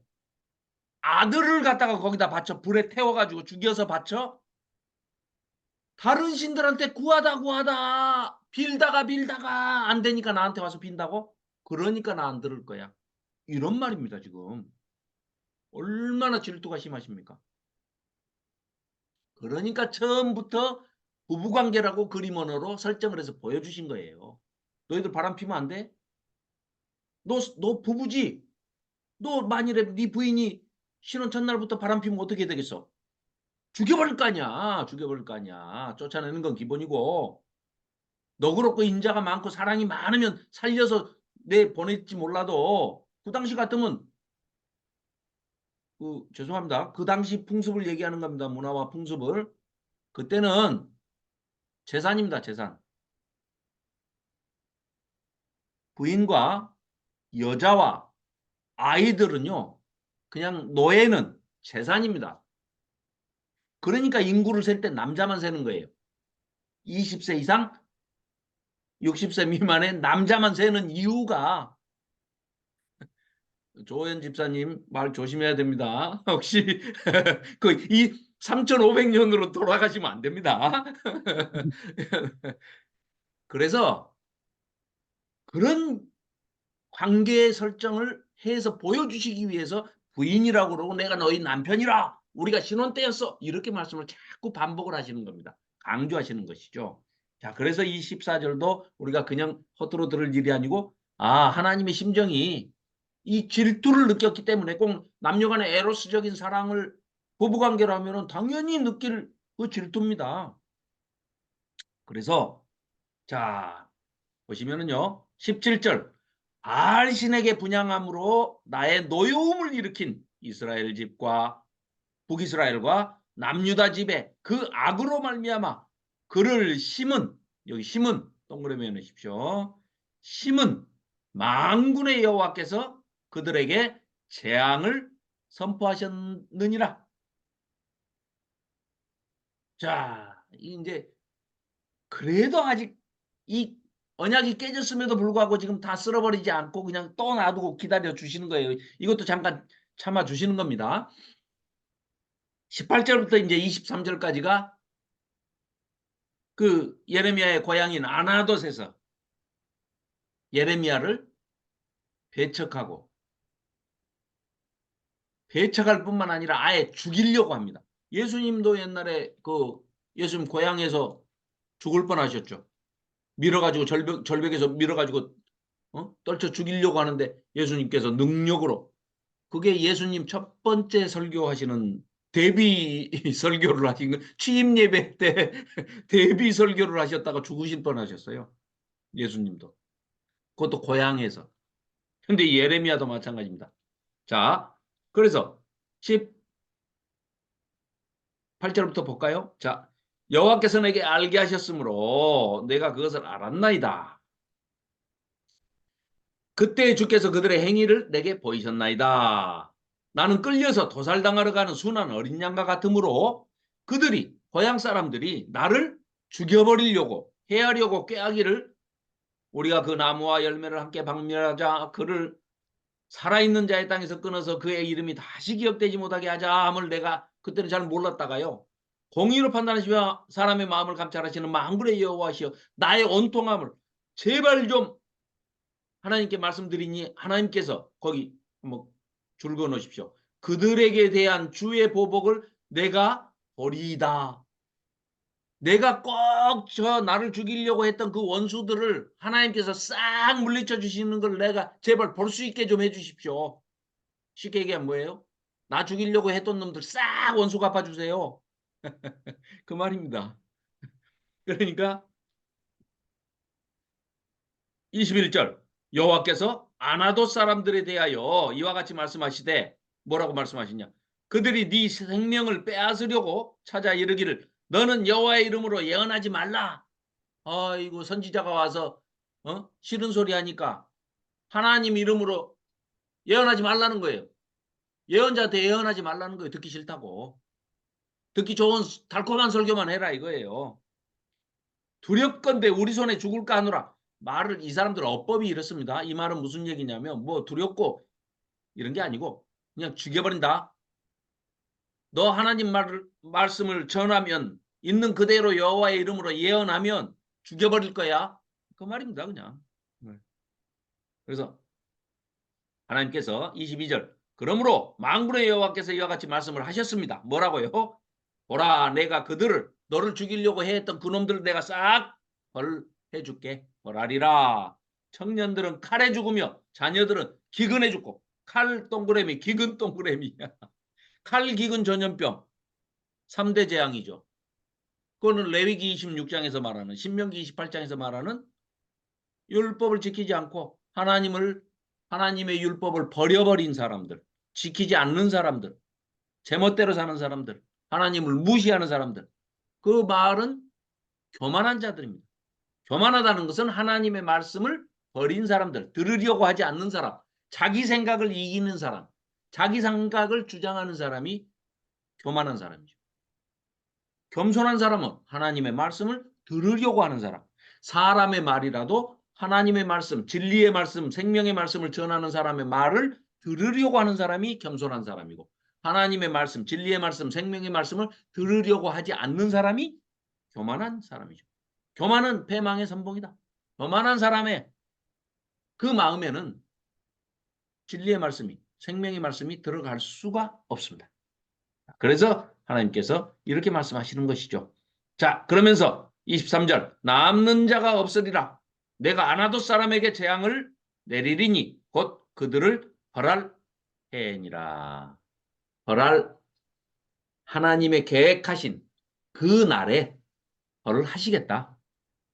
아들을 갖다가 거기다 바쳐 불에 태워가지고 죽여서 바쳐? 다른 신들한테 구하다 빌다가 안 되니까 나한테 와서 빈다고? 그러니까 나 안 들을 거야. 이런 말입니다. 지금. 얼마나 질투가 심하십니까? 그러니까 처음부터 부부관계라고 그림 언어로 설정을 해서 보여주신 거예요. 너희들 바람 피면 안 돼? 너 부부지? 너 만일에 네 부인이 신혼 첫날부터 바람 피면 어떻게 되겠어? 죽여버릴 거 아니야. 죽여버릴 거 아니야. 쫓아내는 건 기본이고 너그럽고 인자가 많고 사랑이 많으면 살려서 보낼지 몰라도 그 당시 같으면 죄송합니다. 그 당시 풍습을 얘기하는 겁니다. 문화와 풍습을. 그때는 재산입니다. 재산. 부인과 여자와 아이들은요. 그냥 노예는 재산입니다. 그러니까 인구를 셀 때 남자만 세는 거예요. 20세 이상 60세 미만의 남자만 세는 이유가 조현 집사님 말 조심해야 됩니다. 혹시 이 3,500년으로 돌아가시면 안 됩니다. 그래서 그런 관계 설정을 해서 보여주시기 위해서 부인이라고 그러고 내가 너희 남편이라 우리가 신혼 때였어 이렇게 말씀을 자꾸 반복을 하시는 겁니다. 강조하시는 것이죠. 자, 그래서 이 14절도 우리가 그냥 허투루 들을 일이 아니고 하나님의 심정이 이 질투를 느꼈기 때문에 꼭 남녀간의 에로스적인 사랑을 부부관계로 하면은 당연히 느낄 그 질투입니다. 그래서 자 보시면은요 17절 알신에게 분향함으로 나의 노여움을 일으킨 이스라엘 집과 북이스라엘과 남유다 집에 그 악으로 말미암아 그를 심은 여기 심은 동그라미 해놓으십시오. 심은 만군의 여호와께서 그들에게 재앙을 선포하셨느니라. 자, 이제 그래도 아직 이 언약이 깨졌음에도 불구하고 지금 다 쓸어버리지 않고 그냥 또 놔두고 기다려 주시는 거예요. 이것도 잠깐 참아 주시는 겁니다. 18절부터 이제 23절까지가 그 예레미야의 고향인 아나돗에서 예레미야를 배척하고 배척할 뿐만 아니라 아예 죽이려고 합니다. 예수님도 옛날에 그 예수님 고향에서 죽을 뻔하셨죠. 밀어가지고 절벽에서 밀어가지고 떨쳐 죽이려고 하는데 예수님께서 능력으로 그게 예수님 첫 번째 설교하시는 대비 설교를 하신 거 취임 예배 때 대비 설교를 하셨다가 죽으실 뻔하셨어요. 예수님도. 그것도 고향에서. 근데 예레미야도 마찬가지입니다. 자, 그래서 18절부터 볼까요? 자, 여호와께서 내게 알게 하셨으므로 내가 그것을 알았나이다. 그때 주께서 그들의 행위를 내게 보이셨나이다. 나는 끌려서 도살당하러 가는 순한 어린 양과 같으므로 그들이 고향 사람들이 나를 죽여버리려고 해하려고 꾀하기를 우리가 그 나무와 열매를 함께 박멸하자 그를 살아있는 자의 땅에서 끊어서 그의 이름이 다시 기억되지 못하게 하자 함을 내가 그때는 잘 몰랐다가요. 공의로 판단하시며 사람의 마음을 감찰하시는 만군의 여호와시여 나의 온통함을 제발 좀 하나님께 말씀드리니 하나님께서 거기 한번 줄거 놓으십시오. 그들에게 대한 주의 보복을 내가 보리이다. 내가 꼭 저 나를 죽이려고 했던 그 원수들을 하나님께서 싹 물리쳐 주시는 걸 내가 제발 볼 수 있게 좀 해주십시오. 쉽게 얘기하면 뭐예요? 나 죽이려고 했던 놈들 싹 원수 갚아주세요. 그 말입니다. 그러니까 21절 여호와께서 아나돗 사람들에 대하여 이와 같이 말씀하시되 뭐라고 말씀하시냐? 그들이 네 생명을 빼앗으려고 찾아 이르기를 너는 여호와의 이름으로 예언하지 말라. 아이고 선지자가 와서 싫은 소리 하니까 하나님 이름으로 예언하지 말라는 거예요. 예언자한테 예언하지 말라는 거예요. 듣기 싫다고. 듣기 좋은 달콤한 설교만 해라 이거예요. 두렵건대 우리 손에 죽을까 하노라. 말을 이 사람들 어법이 이렇습니다. 이 말은 무슨 얘기냐면 뭐 두렵고 이런 게 아니고 그냥 죽여버린다. 너 하나님 말씀을 전하면 있는 그대로 여호와의 이름으로 예언하면 죽여버릴 거야. 그 말입니다. 그냥. 그래서 하나님께서 22절 그러므로 만군의 여호와께서 이와 같이 말씀을 하셨습니다. 뭐라고요? 보라 내가 그들을 너를 죽이려고 했던 그놈들을 내가 싹 벌해줄게. 벌하리라. 청년들은 칼에 죽으며 자녀들은 기근에 죽고 칼 동그라미 기근 동그라미 칼 기근 전염병 3대 재앙이죠. 그거는 레위기 26장에서 말하는 신명기 28장에서 말하는 율법을 지키지 않고 하나님의 율법을 버려버린 사람들, 지키지 않는 사람들, 제멋대로 사는 사람들, 하나님을 무시하는 사람들. 그 말은 교만한 자들입니다. 교만하다는 것은 하나님의 말씀을 버린 사람들, 들으려고 하지 않는 사람, 자기 생각을 이기는 사람, 자기 생각을 주장하는 사람이 교만한 사람이죠. 겸손한 사람은 하나님의 말씀을 들으려고 하는 사람, 사람의 말이라도 하나님의 말씀, 진리의 말씀, 생명의 말씀을 전하는 사람의 말을 들으려고 하는 사람이 겸손한 사람이고 하나님의 말씀, 진리의 말씀, 생명의 말씀을 들으려고 하지 않는 사람이 교만한 사람이죠. 교만은 패망의 선봉이다. 교만한 사람의 그 마음에는 진리의 말씀이, 생명의 말씀이 들어갈 수가 없습니다. 그래서 하나님께서 이렇게 말씀하시는 것이죠. 자, 그러면서 23절 남는 자가 없으리라. 내가 아나돗 사람에게 재앙을 내리리니 곧 그들을 벌할 해니라. 벌할 하나님의 계획하신 그 날에 벌을 하시겠다.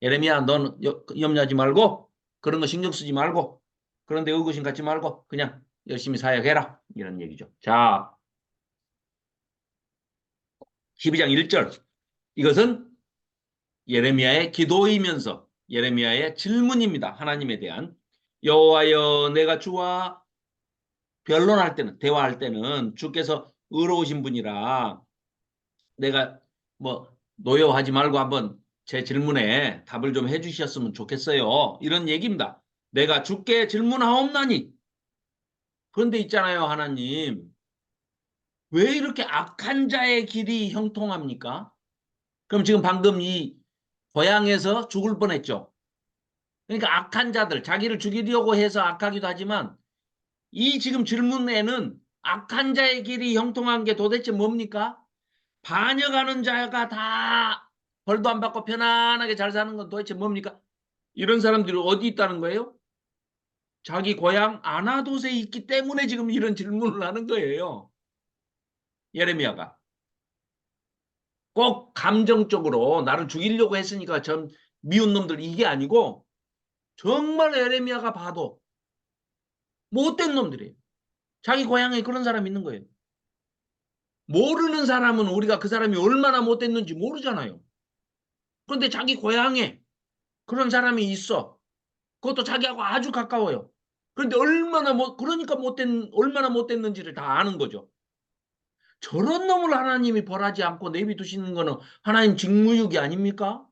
예레미야 넌 염려하지 말고 그런 거 신경 쓰지 말고 그런데 의구심 갖지 말고 그냥 열심히 사역해라. 이런 얘기죠. 자, 12장 1절 이것은 예레미야의 기도이면서 예레미야의 질문입니다. 하나님에 대한 여호와여 내가 주와 변론할 때는 대화할 때는 주께서 의로우신 분이라 내가 뭐 노여하지 말고 한번 제 질문에 답을 좀 해주셨으면 좋겠어요. 이런 얘기입니다. 내가 주께 질문하옵나니 그런데 있잖아요. 하나님 왜 이렇게 악한 자의 길이 형통합니까? 그럼 지금 방금 이 고향에서 죽을 뻔했죠. 그러니까 악한 자들, 자기를 죽이려고 해서 악하기도 하지만 이 지금 질문에는 악한 자의 길이 형통한 게 도대체 뭡니까? 반역하는 자가 다 벌도 안 받고 편안하게 잘 사는 건 도대체 뭡니까? 이런 사람들이 어디 있다는 거예요? 자기 고향 아나돗에 있기 때문에 지금 이런 질문을 하는 거예요. 예레미야가. 꼭 감정적으로 나를 죽이려고 했으니까 전 미운 놈들 이게 아니고 정말 예레미야가 봐도 못된 놈들이에요. 자기 고향에 그런 사람이 있는 거예요. 모르는 사람은 우리가 그 사람이 얼마나 못됐는지 모르잖아요. 그런데 자기 고향에 그런 사람이 있어. 그것도 자기하고 아주 가까워요. 그런데 얼마나 못됐는지를 다 아는 거죠. 저런 놈을 하나님이 벌하지 않고 내비두시는 거는 하나님 직무유기 아닙니까?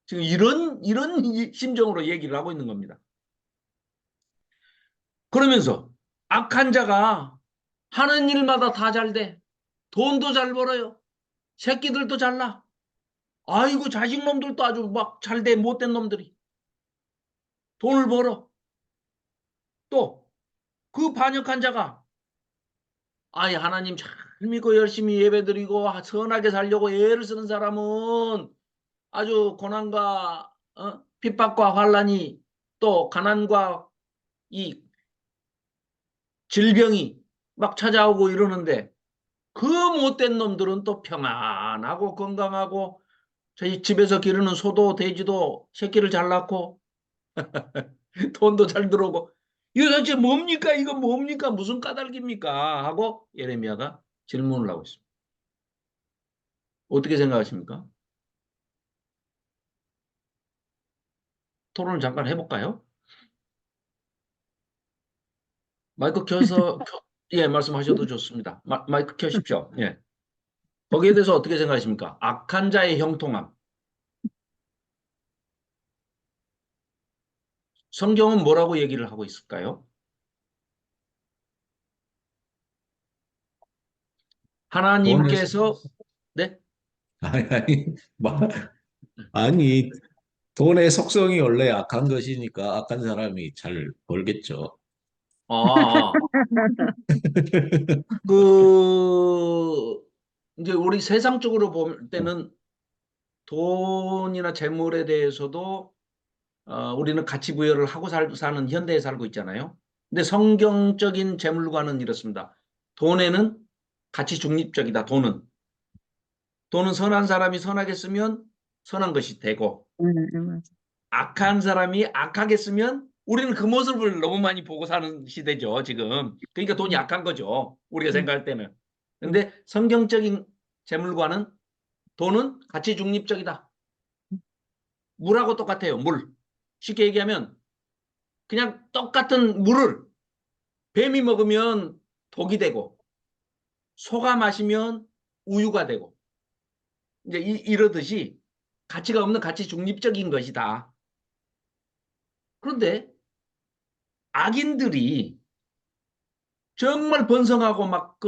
지금 이런 심정으로 얘기를 하고 있는 겁니다. 그러면서 악한 자가 하는 일마다 다 잘 돼. 돈도 잘 벌어요. 새끼들도 잘나. 아이고 자식 놈들도 아주 막 잘돼 못된 놈들이 돈을 벌어. 또 그 반역한 자가 아이 하나님 잘 믿고 열심히 예배드리고 선하게 살려고 애를 쓰는 사람은 아주 고난과 핍박과 환란이 또 가난과 이 질병이 막 찾아오고 이러는데 그 못된 놈들은 또 평안하고 건강하고 저희 집에서 기르는 소도 돼지도 새끼를 잘 낳고 돈도 잘 들어오고 이거 도대체 뭡니까? 이거 뭡니까? 무슨 까닭입니까? 하고 예레미야가 질문을 하고 있습니다. 어떻게 생각하십니까? 토론을 잠깐 해볼까요? 마이크 예, 말씀하셔도 좋습니다. 마이크 켜십시오. 예. 거기에 대해서 어떻게 생각하십니까? 악한 자의 형통함. 성경은 뭐라고 얘기를 하고 있을까요? 돈의 하나님께서 네? 아니 아니 돈의 속성이 원래 악한 것이니까 악한 사람이 잘 벌겠죠. 아, 그 이제 우리 세상적으로 볼 때는 돈이나 재물에 대해서도 우리는 가치 부여를 하고 사는 현대에 살고 있잖아요. 근데 성경적인 재물관은 이렇습니다. 돈에는 가치 중립적이다. 돈은 선한 사람이 선하게 쓰면 선한 것이 되고 맞아. 악한 사람이 악하게 쓰면 우리는 그 모습을 너무 많이 보고 사는 시대죠, 지금. 그러니까 돈이 악한 거죠. 우리가 생각할 때는. 근데 성경적인 재물관은 돈은 가치 중립적이다. 물하고 똑같아요. 물. 쉽게 얘기하면 그냥 똑같은 물을 뱀이 먹으면 독이 되고 소가 마시면 우유가 되고 이제 이러듯이 가치가 없는 가치 중립적인 것이다. 그런데 악인들이 정말 번성하고 막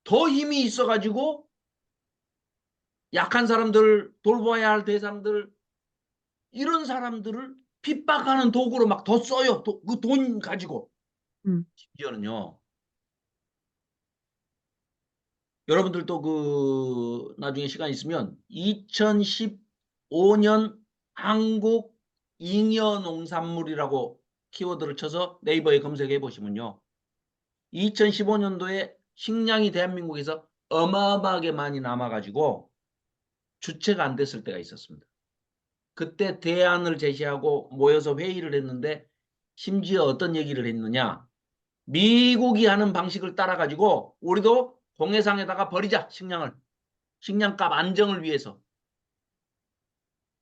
더 힘이 있어가지고 약한 사람들, 돌봐야 할 대상들 이런 사람들을 핍박하는 도구로 막 더 써요. 그 돈 가지고. 음. 심지어는요. 여러분들도 나중에 시간 있으면 2015년 한국 잉여 농산물이라고 키워드를 쳐서 네이버에 검색해 보시면요. 2015년도에 식량이 대한민국에서 어마어마하게 많이 남아가지고 주체가 안 됐을 때가 있었습니다. 그때 대안을 제시하고 모여서 회의를 했는데 심지어 어떤 얘기를 했느냐. 미국이 하는 방식을 따라가지고 우리도 공해상에다가 버리자 식량을. 식량값 안정을 위해서.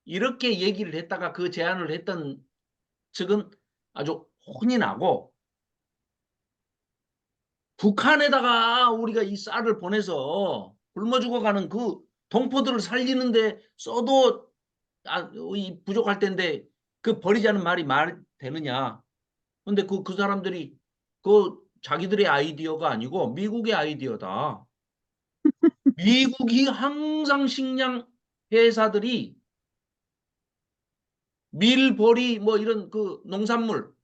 이렇게 얘기를 했다가 그 제안을 했던 측은 아주 혼이 나고 북한에다가 우리가 이 쌀을 보내서 굶어 죽어가는 그 동포들을 살리는데 써도 부족할 텐데 그 버리자는 말이 되느냐. 근데 그 사람들이 자기들의 아이디어가 아니고 미국의 아이디어다. 미국이 항상 식량 회사들이 밀, 보리 뭐 이런 그 농산물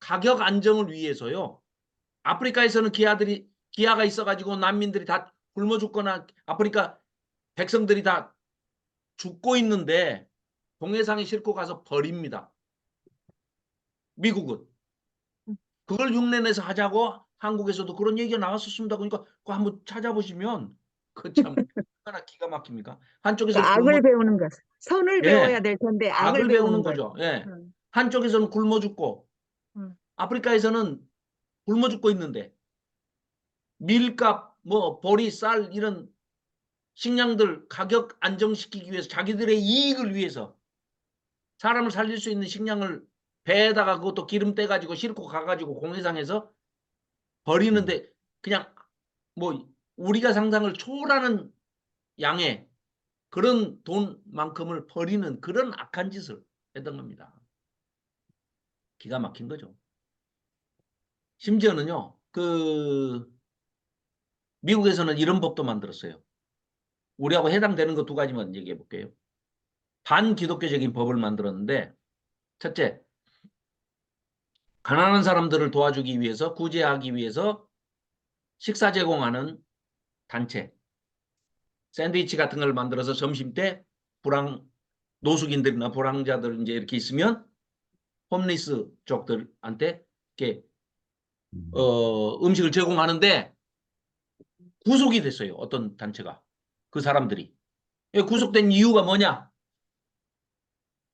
가격 안정을 위해서요. 아프리카에서는 기아가 있어가지고 난민들이 다 굶어 죽거나 아프리카 백성들이 다 죽고 있는데 동해상에 싣고 가서 버립니다. 미국은. 그걸 흉내내서 하자고 한국에서도 그런 얘기가 나왔었습니다. 그러니까 그거 한번 찾아보시면 그 참 얼마나 기가 막힙니까? 한쪽에서는 악을 배우는 것. 선을 배워야 예, 될 텐데 악을 악을 배우는 배우는 것. 거죠. 예. 응. 한쪽에서는 굶어 죽고 응. 아프리카에서는 굶어 죽고 있는데 밀값, 뭐 보리, 쌀 이런 식량들 가격 안정시키기 위해서 자기들의 이익을 위해서 사람을 살릴 수 있는 식량을 배에다가 그것도 기름 떼가지고 싣고 가가지고 공해상에서 버리는데 그냥 뭐 우리가 상상을 초월하는 양의 그런 돈만큼을 버리는 그런 악한 짓을 했던 겁니다. 기가 막힌 거죠. 심지어는요, 미국에서는 이런 법도 만들었어요. 우리하고 해당되는 거 두 가지만 얘기해 볼게요. 반기독교적인 법을 만들었는데 첫째, 가난한 사람들을 도와주기 위해서 구제하기 위해서 식사 제공하는 단체, 샌드위치 같은 걸 만들어서 점심 때 노숙인들이나 불황자들 이제 이렇게 있으면 홈리스 쪽들한테 이렇게 음식을 제공하는데 구속이 됐어요. 어떤 단체가. 그 사람들이. 구속된 이유가 뭐냐?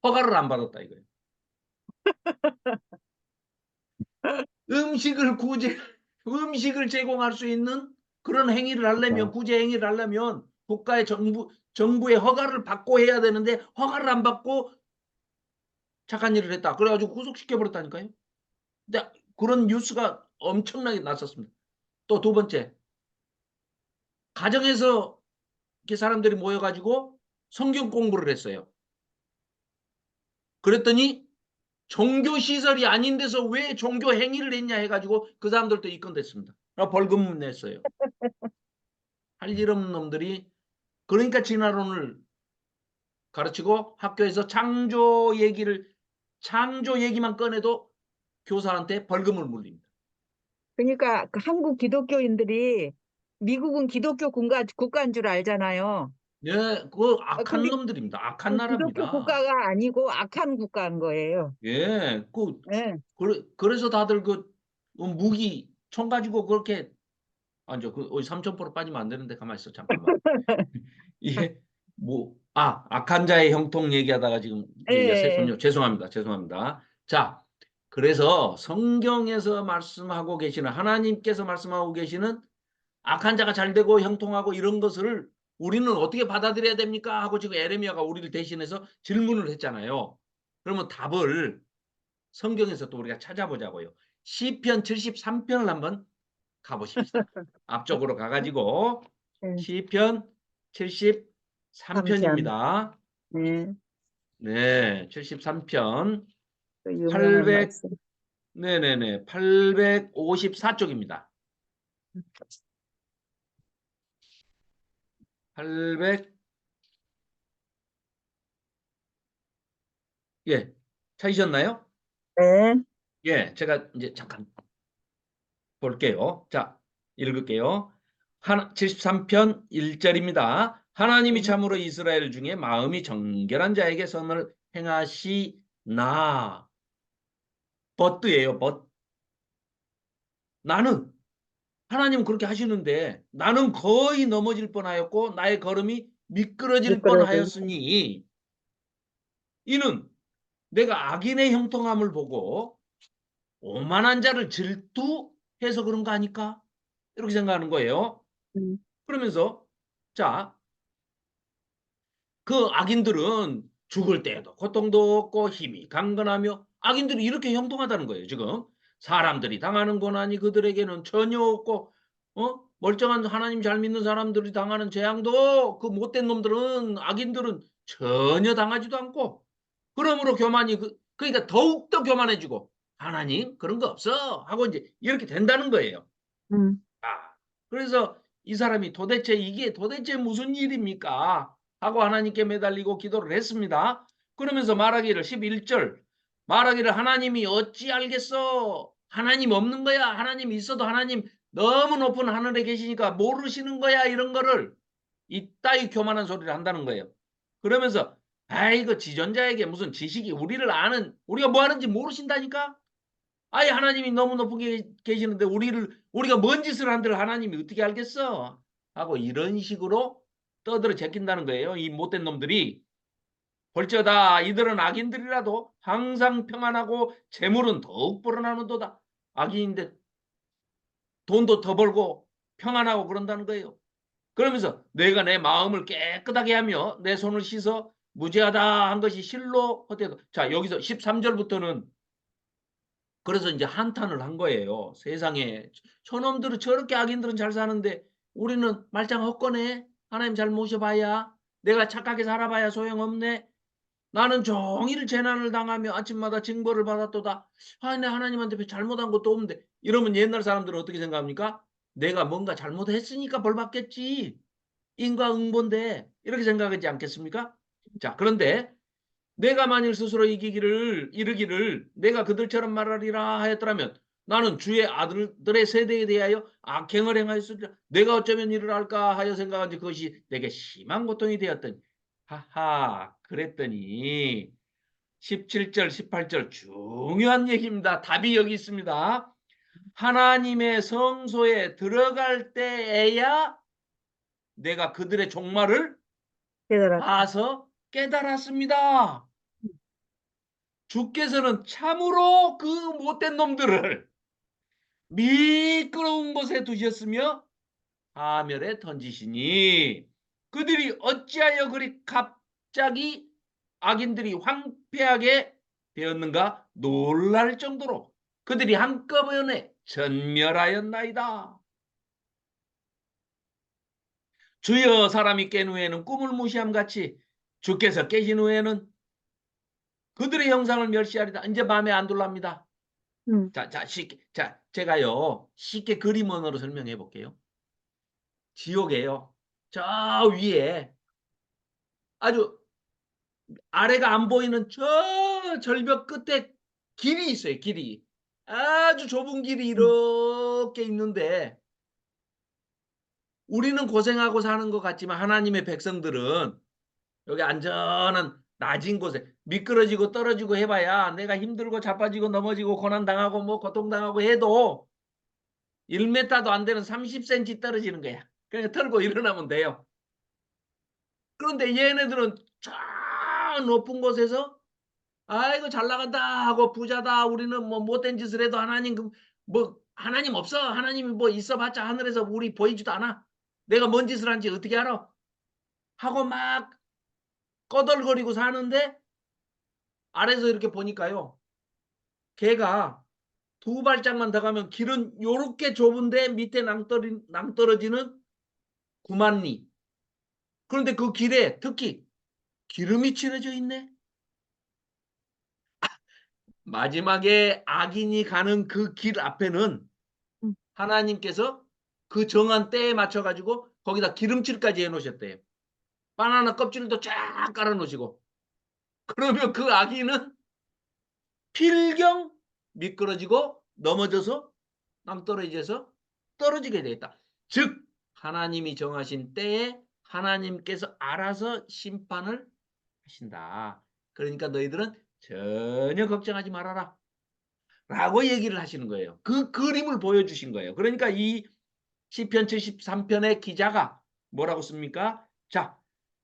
허가를 안 받았다 이거예요. 음식을 제공할 수 있는 그런 행위를 하려면, 구제 행위를 하려면 국가의 정부의 허가를 받고 해야 되는데 허가를 안 받고 착한 일을 했다. 그래가지고 구속시켜버렸다니까요. 근데 그런 뉴스가 엄청나게 났었습니다. 또 두 번째, 가정에서 이렇게 사람들이 모여가지고 성경 공부를 했어요. 그랬더니 종교시설이 아닌 데서 왜 종교 행위를 했냐 해가지고 그 사람들도 입건됐습니다. 벌금 냈어요. 할 일 없는 놈들이. 그러니까 진화론을 가르치고 학교에서 창조 얘기만 꺼내도 교사한테 벌금을 물립니다. 그러니까 그 한국 기독교인들이 미국은 기독교 국가인 줄 알잖아요. 네, 그 악한 근데 놈들입니다. 악한 그 나라입니다. 기독교 국가가 아니고 악한 국가인 거예요. 예, 예. 그래서 다들 무기, 총 가지고 그렇게, 삼천포로 빠지면 안 되는데 가만히 있어, 잠깐만. 이게, 악한 자의 형통 얘기하다가 지금 얘기가 예. 새손요. 죄송합니다. 자, 그래서 성경에서 말씀하고 계시는, 하나님께서 말씀하고 계시는 악한 자가 잘 되고 형통하고 이런 것을 우리는 어떻게 받아들여야 됩니까? 하고 지금 에레미야가 우리를 대신해서 질문을 했잖아요. 그러면 답을 성경에서 또 우리가 찾아보자고요. 시편 73편을 한번 가보십시다. 앞쪽으로 가가지고 예. 시편 73편입니다. 네. 네, 73편 그 유명한 800, 말씀. 네네네, 854쪽입니다. 800, 예, 찾으셨나요? 네. 예, 제가 이제 잠깐 볼게요. 자, 읽을게요. 73편 1절입니다. 하나님이 참으로 이스라엘 중에 마음이 정결한 자에게 선을 행하시나. 버트예요, but. 나는, 하나님은 그렇게 하시는데 나는 거의 넘어질 뻔하였고 나의 걸음이 미끄러질 미끄러져. 뻔하였으니 이는 내가 악인의 형통함을 보고 오만한 자를 질투해서 그런 거 아닐까? 이렇게 생각하는 거예요. 그러면서 자, 그 악인들은 죽을 때에도 고통도 없고 힘이 강건하며 악인들이 이렇게 형통하다는 거예요. 지금 사람들이 당하는 고난이 그들에게는 전혀 없고 멀쩡한 하나님 잘 믿는 사람들이 당하는 재앙도 그 못된 놈들은 악인들은 전혀 당하지도 않고 그러므로 교만이 그러니까 더욱더 교만해지고 하나님 그런 거 없어 하고 이제 이렇게 된다는 거예요. 그래서 이 사람이 이게 도대체 무슨 일입니까? 하고 하나님께 매달리고 기도를 했습니다. 그러면서 말하기를 11절 말하기를 하나님이 어찌 알겠어? 하나님 없는 거야. 하나님 있어도 하나님 너무 높은 하늘에 계시니까 모르시는 거야. 이런 거를 이따위 교만한 소리를 한다는 거예요. 그러면서 아이고 지존자에게 무슨 지식이 우리가 뭐 하는지 모르신다니까? 아예 하나님이 너무 높게 계시는데 우리가 뭔 짓을 한들 하나님이 어떻게 알겠어? 하고 이런 식으로 떠들어 제낀다는 거예요. 이 못된 놈들이. 볼지어다 이들은 악인들이라도 항상 평안하고 재물은 더욱 불어나는도다. 악인인데 돈도 더 벌고 평안하고 그런다는 거예요. 그러면서 내가 내 마음을 깨끗하게 하며 내 손을 씻어 무죄하다 한 것이 실로 헛되다. 자, 여기서 13절부터는 그래서 이제 한탄을 한 거예요. 세상에 저놈들은 저렇게 악인들은 잘 사는데 우리는 말짱 헛거네. 하나님 잘 모셔봐야 내가 착하게 살아봐야 소용없네. 나는 종일 재난을 당하며 아침마다 징벌을 받았도다. 내 하나님한테 잘못한 것도 없는데. 이러면 옛날 사람들은 어떻게 생각합니까? 내가 뭔가 잘못했으니까 벌 받겠지. 인과응보인데 이렇게 생각하지 않겠습니까? 자, 그런데 내가 만일 스스로 이르기를 내가 그들처럼 말하리라 하였더라면 나는 주의 아들들의 세대에 대하여 악행을 행하였으리라. 내가 어쩌면 이를 할까 하여 생각한 지 그것이 내게 심한 고통이 되었더니 하하 그랬더니 17절 18절 중요한 얘기입니다. 답이 여기 있습니다. 하나님의 성소에 들어갈 때에야 내가 그들의 종말을 깨달았다. 봐서 깨달았습니다. 주께서는 참으로 그 못된 놈들을 미끄러운 곳에 두셨으며 하멸에 던지시니 그들이 어찌하여 그리 갑자기 악인들이 황폐하게 되었는가 놀랄 정도로 그들이 한꺼번에 전멸하였나이다. 주여 사람이 깬 후에는 꿈을 무시함 같이 주께서 깨신 후에는 그들의 형상을 멸시하리다. 이제 마음에 안 들랍니다. 자, 제가요 쉽게 그림원으로 설명해 볼게요. 지옥에요. 저 위에 아주 아래가 안 보이는 저 절벽 끝에 길이 있어요. 길이. 아주 좁은 길이 이렇게 있는데 우리는 고생하고 사는 것 같지만 하나님의 백성들은 여기 안전한 낮은 곳에 미끄러지고 떨어지고 해봐야 내가 힘들고 자빠지고 넘어지고 고난당하고 뭐 고통당하고 해도 1m도 안 되는 30cm 떨어지는 거야. 그러니까 털고 일어나면 돼요. 그런데 얘네들은 저 높은 곳에서 아이고 잘 나간다 하고 부자다 우리는 뭐 못된 짓을 해도 하나님 뭐 하나님 없어 하나님이 뭐 있어봤자 하늘에서 우리 보이지도 않아 내가 뭔 짓을 한지 어떻게 알아 하고 막 꺼덜거리고 사는데 아래서 이렇게 보니까요 걔가 두 발짝만 더 가면 길은 요렇게 좁은데 밑에 낭떠러지는 9만리 그런데 그 길에 특히 기름이 칠해져 있네. 마지막에 악인이 가는 그 길 앞에는 하나님께서 그 정한 때에 맞춰 가지고 거기다 기름칠까지 해 놓으셨대요. 바나나 껍질도 쫙 깔아 놓으시고 그러면 그 악인은 필경 미끄러지고 넘어져서 낭떠러지에서 떨어지게 되었다. 즉 하나님이 정하신 때에 하나님께서 알아서 심판을 하신다. 그러니까 너희들은 전혀 걱정하지 말아라. 라고 얘기를 하시는 거예요. 그 그림을 보여주신 거예요. 그러니까 이 시편 73편의 기자가 뭐라고 씁니까? 자,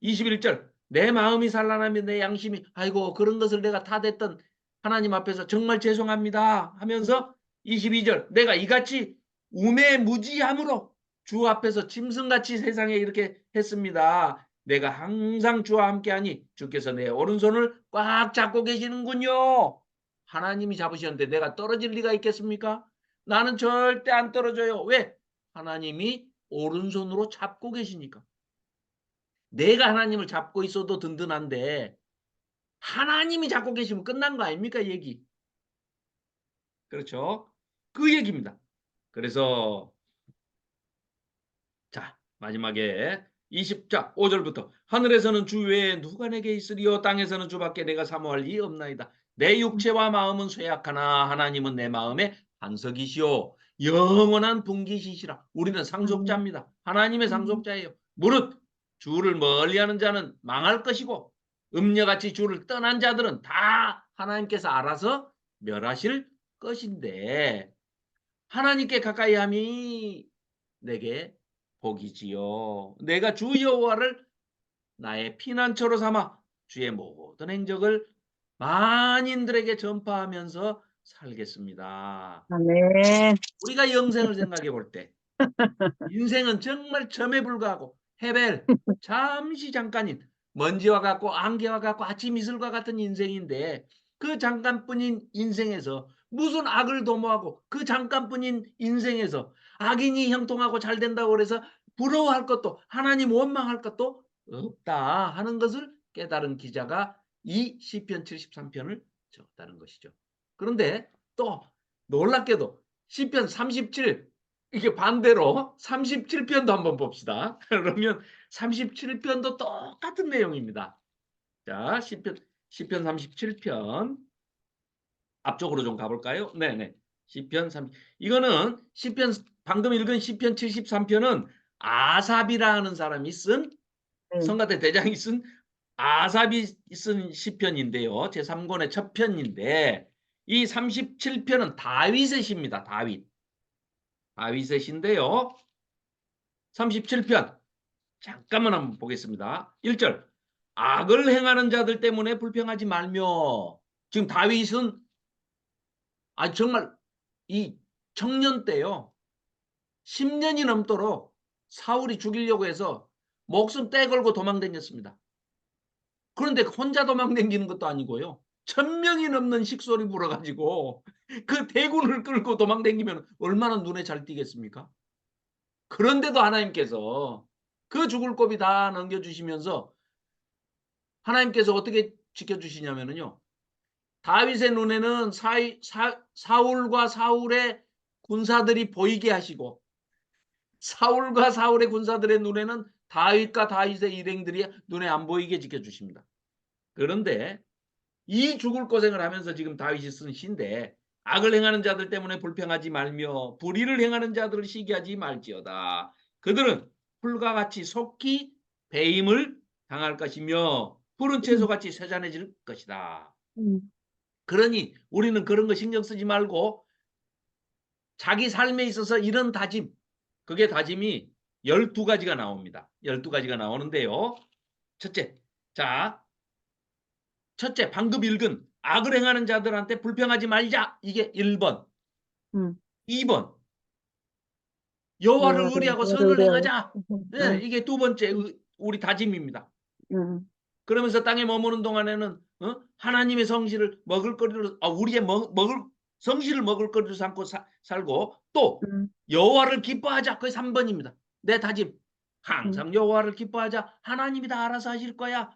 21절 내 마음이 산란하며 내 양심이 아이고 그런 것을 내가 타댔던 하나님 앞에서 정말 죄송합니다 하면서 22절 내가 이같이 우매무지함으로 주 앞에서 짐승같이 세상에 이렇게 했습니다. 내가 항상 주와 함께하니 주께서 내 오른손을 꽉 잡고 계시는군요. 하나님이 잡으셨는데 내가 떨어질 리가 있겠습니까? 나는 절대 안 떨어져요. 왜? 하나님이 오른손으로 잡고 계시니까. 내가 하나님을 잡고 있어도 든든한데 하나님이 잡고 계시면 끝난 거 아닙니까? 얘기. 그렇죠? 그 얘기입니다. 그래서 자 마지막에 5절부터 하늘에서는 주 외에 누가 내게 있으리요 땅에서는 주밖에 내가 사모할 리 없나이다. 내 육체와 마음은 쇠약하나 하나님은 내 마음의 반석이시오 영원한 분기시시라. 우리는 상속자입니다. 하나님의 상속자예요. 무릇 주를 멀리하는 자는 망할 것이고 음녀같이 주를 떠난 자들은 다 하나님께서 알아서 멸하실 것인데 하나님께 가까이 함이 내게 복이지요. 내가 주 여호와를 나의 피난처로 삼아 주의 모든 행적을 만인들에게 전파하면서 살겠습니다. 아멘. 우리가 영생을 생각해 볼 때 인생은 정말 점에 불과하고 헤벨 잠시 잠깐인 먼지와 같고 안개와 같고 아침 이슬과 같은 인생인데 그 잠깐뿐인 인생에서 무슨 악을 도모하고 그 잠깐뿐인 인생에서 악인이 형통하고 잘 된다고 그래서 부러워할 것도 하나님 원망할 것도 없다 하는 것을 깨달은 기자가 이 시편 73편을 적었다는 것이죠. 그런데 또 놀랍게도 시편 37 이게 반대로 37편도 한번 봅시다. 그러면 37편도 똑같은 내용입니다. 자, 시편 37편 앞쪽으로 좀 가볼까요? 네네. 시편 30. 이거는 시편 방금 읽은 시편 73편은 아삽이라는 사람이 쓴 네. 성가대 대장이 쓴 아삽이 쓴 시편인데요. 제3권의 첫 편인데 이 37편은 다윗의 시입니다. 다윗의 시인데요. 37편 잠깐만 한번 보겠습니다. 1절 악을 행하는 자들 때문에 불평하지 말며. 지금 다윗은 정말 이 청년 때요. 10년이 넘도록 사울이 죽이려고 해서 목숨 떼걸고 도망다녔습니다. 그런데 혼자 도망다니는 것도 아니고요. 1000명이 넘는 식소리 불어가지고 그 대군을 끌고 도망다니면 얼마나 눈에 잘 띄겠습니까? 그런데도 하나님께서 그 죽을 고비 다 넘겨주시면서 하나님께서 어떻게 지켜주시냐면요. 다윗의 눈에는 사울과 사울의 군사들이 보이게 하시고 사울과 사울의 군사들의 눈에는 다윗과 다윗의 일행들이 눈에 안 보이게 지켜주십니다. 그런데 이 죽을 고생을 하면서 지금 다윗이 쓴 시인데 악을 행하는 자들 때문에 불평하지 말며 불의를 행하는 자들을 시기하지 말지어다. 그들은 풀과 같이 속히 배임을 당할 것이며 푸른 채소같이 쇠잔해질 것이다. 그러니 우리는 그런 거 신경 쓰지 말고 자기 삶에 있어서 이런 다짐, 그게 다짐이 12가지가 나옵니다. 12가지가 나오는데요. 첫째, 방금 읽은 악을 행하는 자들한테 불평하지 말자. 이게 1번. 2번. 여호와를 의뢰하고 선을 행하자. 네, 이게 2번째 우리 다짐입니다. 그러면서 땅에 머무는 동안에는 하나님의 성실을 먹을거리로 우리의 성실을 먹을거리로 삼고 살고 또 여호와를 기뻐하자. 그게 3번입니다. 내 다짐. 항상 여호와를 기뻐하자. 하나님이 다 알아서 하실 거야.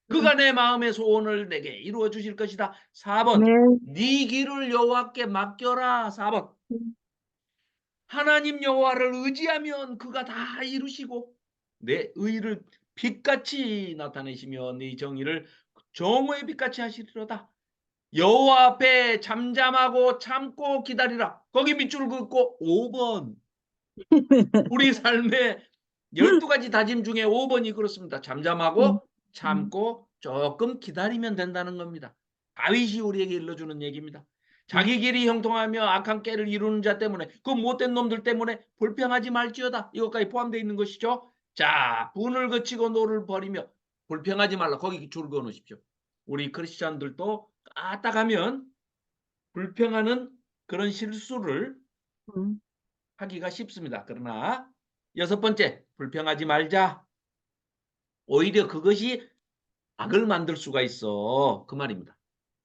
그가 내 마음의 소원을 내게 이루어 주실 것이다. 4번. 네 길을 여호와께 맡겨라. 4번. 하나님 여호와를 의지하면 그가 다 이루시고 내 의를 빛같이 나타내시며 네 정의를 정오의 빛같이 하시리로다. 여호와 앞에 잠잠하고 참고 기다리라. 거기 밑줄 긋고 5번. 우리 삶의 12가지 다짐 중에 5번이 그렇습니다. 잠잠하고 참고 조금 기다리면 된다는 겁니다. 다윗이 우리에게 일러주는 얘기입니다. 자기 길이 형통하며 악한 꾀를 이루는 자 때문에 그 못된 놈들 때문에 불평하지 말지어다. 이것까지 포함되어 있는 것이죠. 자, 분을 그치고 노를 버리며 불평하지 말라. 거기 줄 그어놓으십시오. 우리 크리스찬들도 까딱하면 불평하는 그런 실수를 하기가 쉽습니다. 그러나 6번째, 불평하지 말자. 오히려 그것이 악을 만들 수가 있어. 그 말입니다.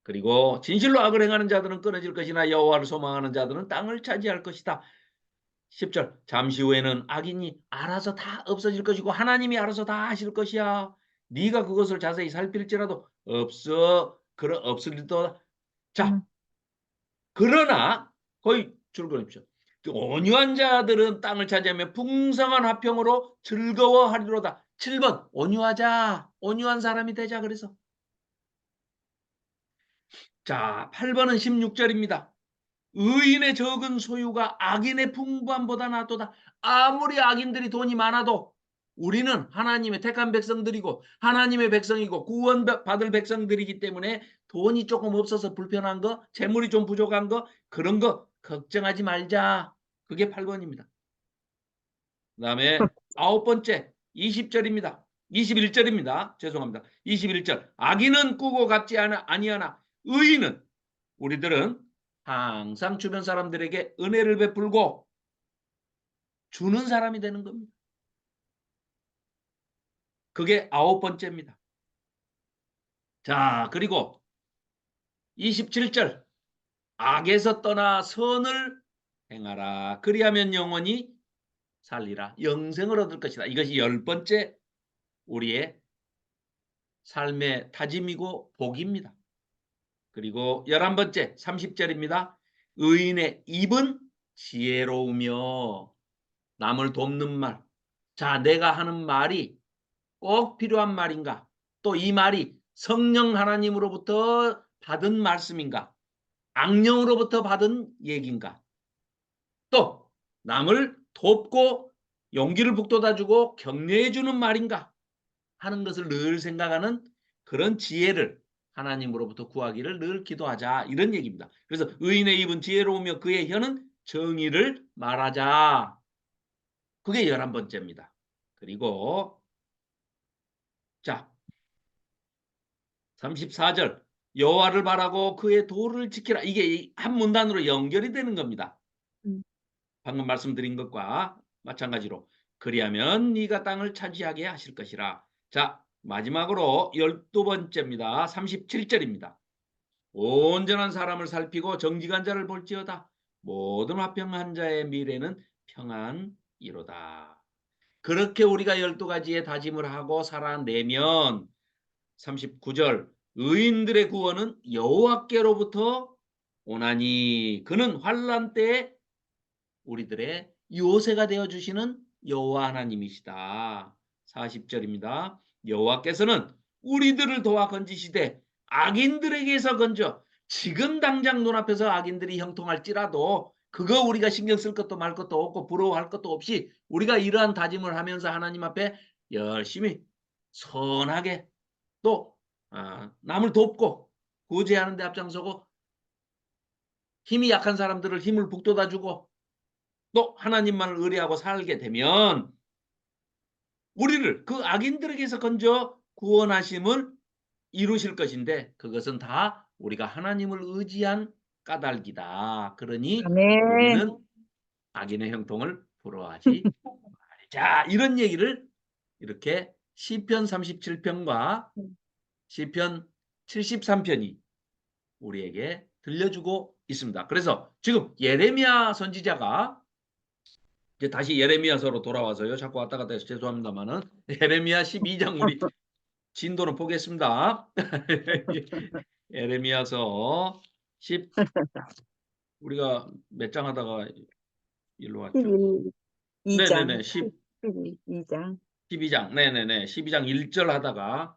그리고 진실로 악을 행하는 자들은 끊어질 것이나 여호와를 소망하는 자들은 땅을 차지할 것이다. 10절 잠시 후에는 악인이 알아서 다 없어질 것이고 하나님이 알아서 다 하실 것이야. 네가 그것을 자세히 살필지라도 없으리도다. 자, 그러나 거의 줄 그어십시오. 온유한 자들은 땅을 차지하며 풍성한 화평으로 즐거워하리로다. 7번 온유하자. 온유한 사람이 되자. 그래서 자, 8번은 16절입니다. 의인의 적은 소유가 악인의 풍부함보다 낫도다. 아무리 악인들이 돈이 많아도 우리는 하나님의 택한 백성들이고 하나님의 백성이고 구원받을 백성들이기 때문에 돈이 조금 없어서 불편한 거, 재물이 좀 부족한 거, 그런 거 걱정하지 말자. 그게 8번입니다. 그 다음에 9번째 20절입니다. 21절입니다. 죄송합니다. 21절 악인은 꾸고 갚지 아니하나 의인은 우리들은 항상 주변 사람들에게 은혜를 베풀고 주는 사람이 되는 겁니다. 그게 9번째입니다. 자, 그리고 27절 악에서 떠나 선을 행하라. 그리하면 영원히 살리라. 영생을 얻을 것이다. 이것이 10번째 우리의 삶의 다짐이고 복입니다. 그리고 11번째 30절입니다. 의인의 입은 지혜로우며 남을 돕는 말. 자, 내가 하는 말이 꼭 필요한 말인가? 또 이 말이 성령 하나님으로부터 받은 말씀인가? 악령으로부터 받은 얘기인가? 또 남을 돕고 용기를 북돋아주고 격려해주는 말인가? 하는 것을 늘 생각하는 그런 지혜를 하나님으로부터 구하기를 늘 기도하자, 이런 얘기입니다. 그래서 의인의 입은 지혜로우며 그의 혀는 정의를 말하자. 그게 11번째입니다. 그리고 자, 34절 여호와를 바라고 그의 도를 지키라. 이게 한 문단으로 연결이 되는 겁니다. 음. 방금 말씀드린 것과 마찬가지로 그리하면 네가 땅을 차지하게 하실 것이라. 자, 마지막으로 12번째입니다. 37절입니다. 온전한 사람을 살피고 정직한 자를 볼지어다. 모든 화평한 자의 미래는 평안이로다. 그렇게 우리가 12가지의 다짐을 하고 살아내면 39절 의인들의 구원은 여호와께로부터 오나니 그는 환난 때에 우리들의 요새가 되어 주시는 여호와 하나님이시다. 40절입니다. 여호와께서는 우리들을 도와 건지시되 악인들에게서 건져. 지금 당장 눈앞에서 악인들이 형통할지라도 그거 우리가 신경 쓸 것도 말 것도 없고 부러워할 것도 없이 우리가 이러한 다짐을 하면서 하나님 앞에 열심히 선하게 또 남을 돕고 구제하는 데 앞장서고 힘이 약한 사람들을 힘을 북돋아주고 또 하나님만을 의뢰하고 살게 되면 우리를 그 악인들에게서 건져 구원하심을 이루실 것인데 그것은 다 우리가 하나님을 의지한 까닭이다. 그러니 아멘. 우리는 악인의 형통을 부러워하지 말자. 이런 얘기를 이렇게 시편 37편과 시편 73편이 우리에게 들려주고 있습니다. 그래서 지금 예레미야 선지자가 이제 다시 예레미야서로 돌아와서요. 자꾸 왔다 갔다 해서 죄송합니다만은 예레미야 12장 우리 진도는 보겠습니다. 예레미야서 10 우리가 몇 장 하다가 일로 왔죠? 2장. 네네네 2장. 12장 네네네 12장 1절 하다가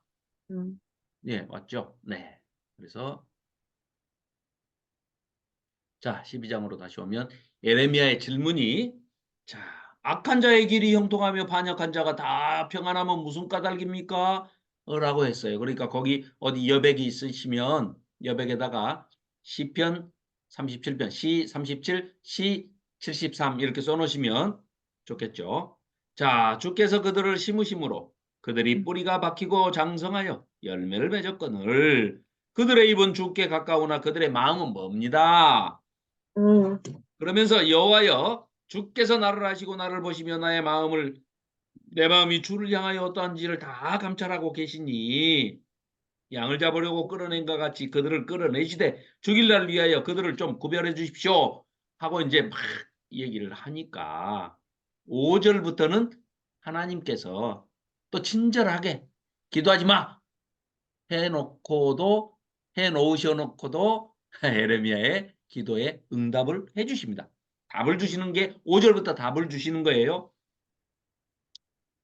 음. 네 왔죠? 네. 그래서 자 12장으로 다시 오면 예레미야의 질문이 자 악한 자의 길이 형통하며 반역한 자가 다 평안하면 무슨 까닭입니까? 라고 했어요. 그러니까 거기 어디 여백이 있으시면 여백에다가 시편 37편 시 37, 시 73 이렇게 써놓으시면 좋겠죠. 자 주께서 그들을 심으심으로 그들이 뿌리가 박히고 장성하여 열매를 맺었거늘 그들의 입은 주께 가까우나 그들의 마음은 멉니다. 그러면서 여호와여 주께서 나를 아시고 나를 보시며 나의 마음을 내 마음이 주를 향하여 어떠한지를 다 감찰하고 계시니 양을 잡으려고 끌어낸 것 같이 그들을 끌어내시되 죽일 날을 위하여 그들을 좀 구별해 주십시오 하고 이제 막 얘기를 하니까 5절부터는 하나님께서 또 친절하게 기도하지 마 해놓고도 해놓으셔놓고도 에레미야의 기도에 응답을 해주십니다. 답을 주시는 게 5절부터 답을 주시는 거예요.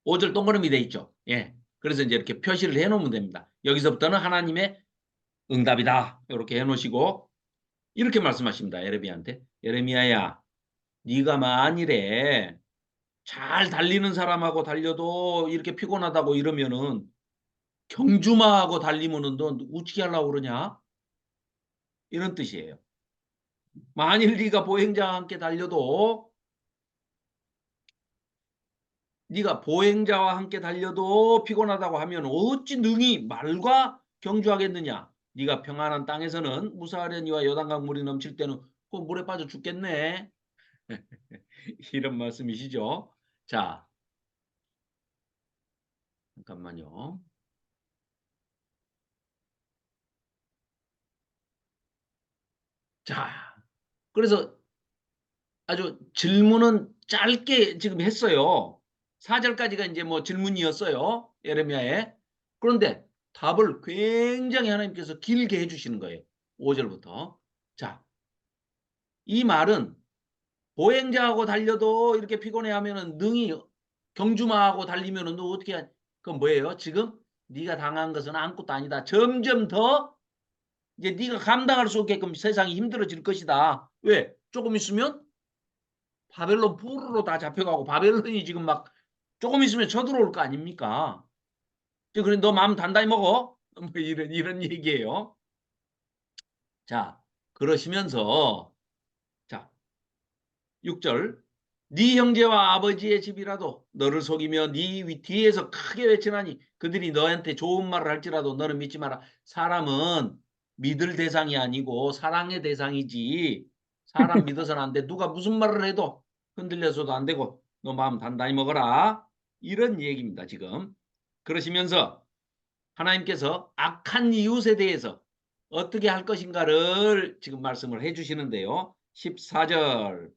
5절 동그라미 돼 있죠. 예. 그래서 이제 이렇게 표시를 해놓으면 됩니다. 여기서부터는 하나님의 응답이다. 이렇게 해놓으시고 이렇게 말씀하십니다. 에레미야한테. 에레미야야, 네가 만일에 잘 달리는 사람하고 달려도 이렇게 피곤하다고 이러면은 경주마하고 달리면은 너 우치게 하려고 그러냐? 이런 뜻이에요. 만일 네가 보행자와 함께 달려도 네가 보행자와 함께 달려도 피곤하다고 하면 어찌 능히 말과 경주하겠느냐? 네가 평안한 땅에서는 무사하려니와 요단강 물이 넘칠 때는 그 물에 빠져 죽겠네. 이런 말씀이시죠. 자, 잠깐만요. 자, 그래서 아주 질문은 짧게 지금 했어요. 4절까지가 이제 뭐 질문이었어요. 예레미야에. 그런데 답을 굉장히 하나님께서 길게 해주시는 거예요. 5절부터. 자, 이 말은 보행자하고 달려도 이렇게 피곤해하면은 능히 경주마하고 달리면은 너 어떻게 그건 뭐예요? 지금 네가 당한 것은 아무것도 아니다. 점점 더 이제 네가 감당할 수 없게끔 세상이 힘들어질 것이다. 왜? 조금 있으면 바벨론 포로로 다 잡혀가고 바벨론이 지금 막 조금 있으면 쳐들어올 거 아닙니까? 그래 너 마음 단단히 먹어. 뭐 이런 얘기예요. 자, 그러시면서 자, 6절 네 형제와 아버지의 집이라도 너를 속이며 네 뒤에서 크게 외치나니 그들이 너한테 좋은 말을 할지라도 너는 믿지 마라. 사람은 믿을 대상이 아니고 사랑의 대상이지. 사람 믿어서는 안 돼. 누가 무슨 말을 해도 흔들려서도 안 되고 너 마음 단단히 먹어라. 이런 얘기입니다. 지금. 그러시면서 하나님께서 악한 이웃에 대해서 어떻게 할 것인가를 지금 말씀을 해주시는데요. 14절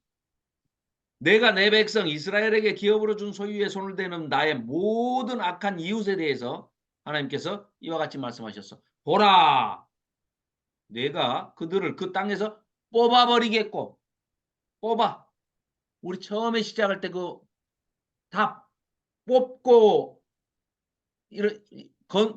내가 내 백성 이스라엘에게 기업으로 준 소유의 손을 대는 나의 모든 악한 이웃에 대해서 하나님께서 이와 같이 말씀하셨어. 보라, 내가 그들을 그 땅에서 뽑아버리겠고, 뽑아. 우리 처음에 시작할 때 그 다 뽑고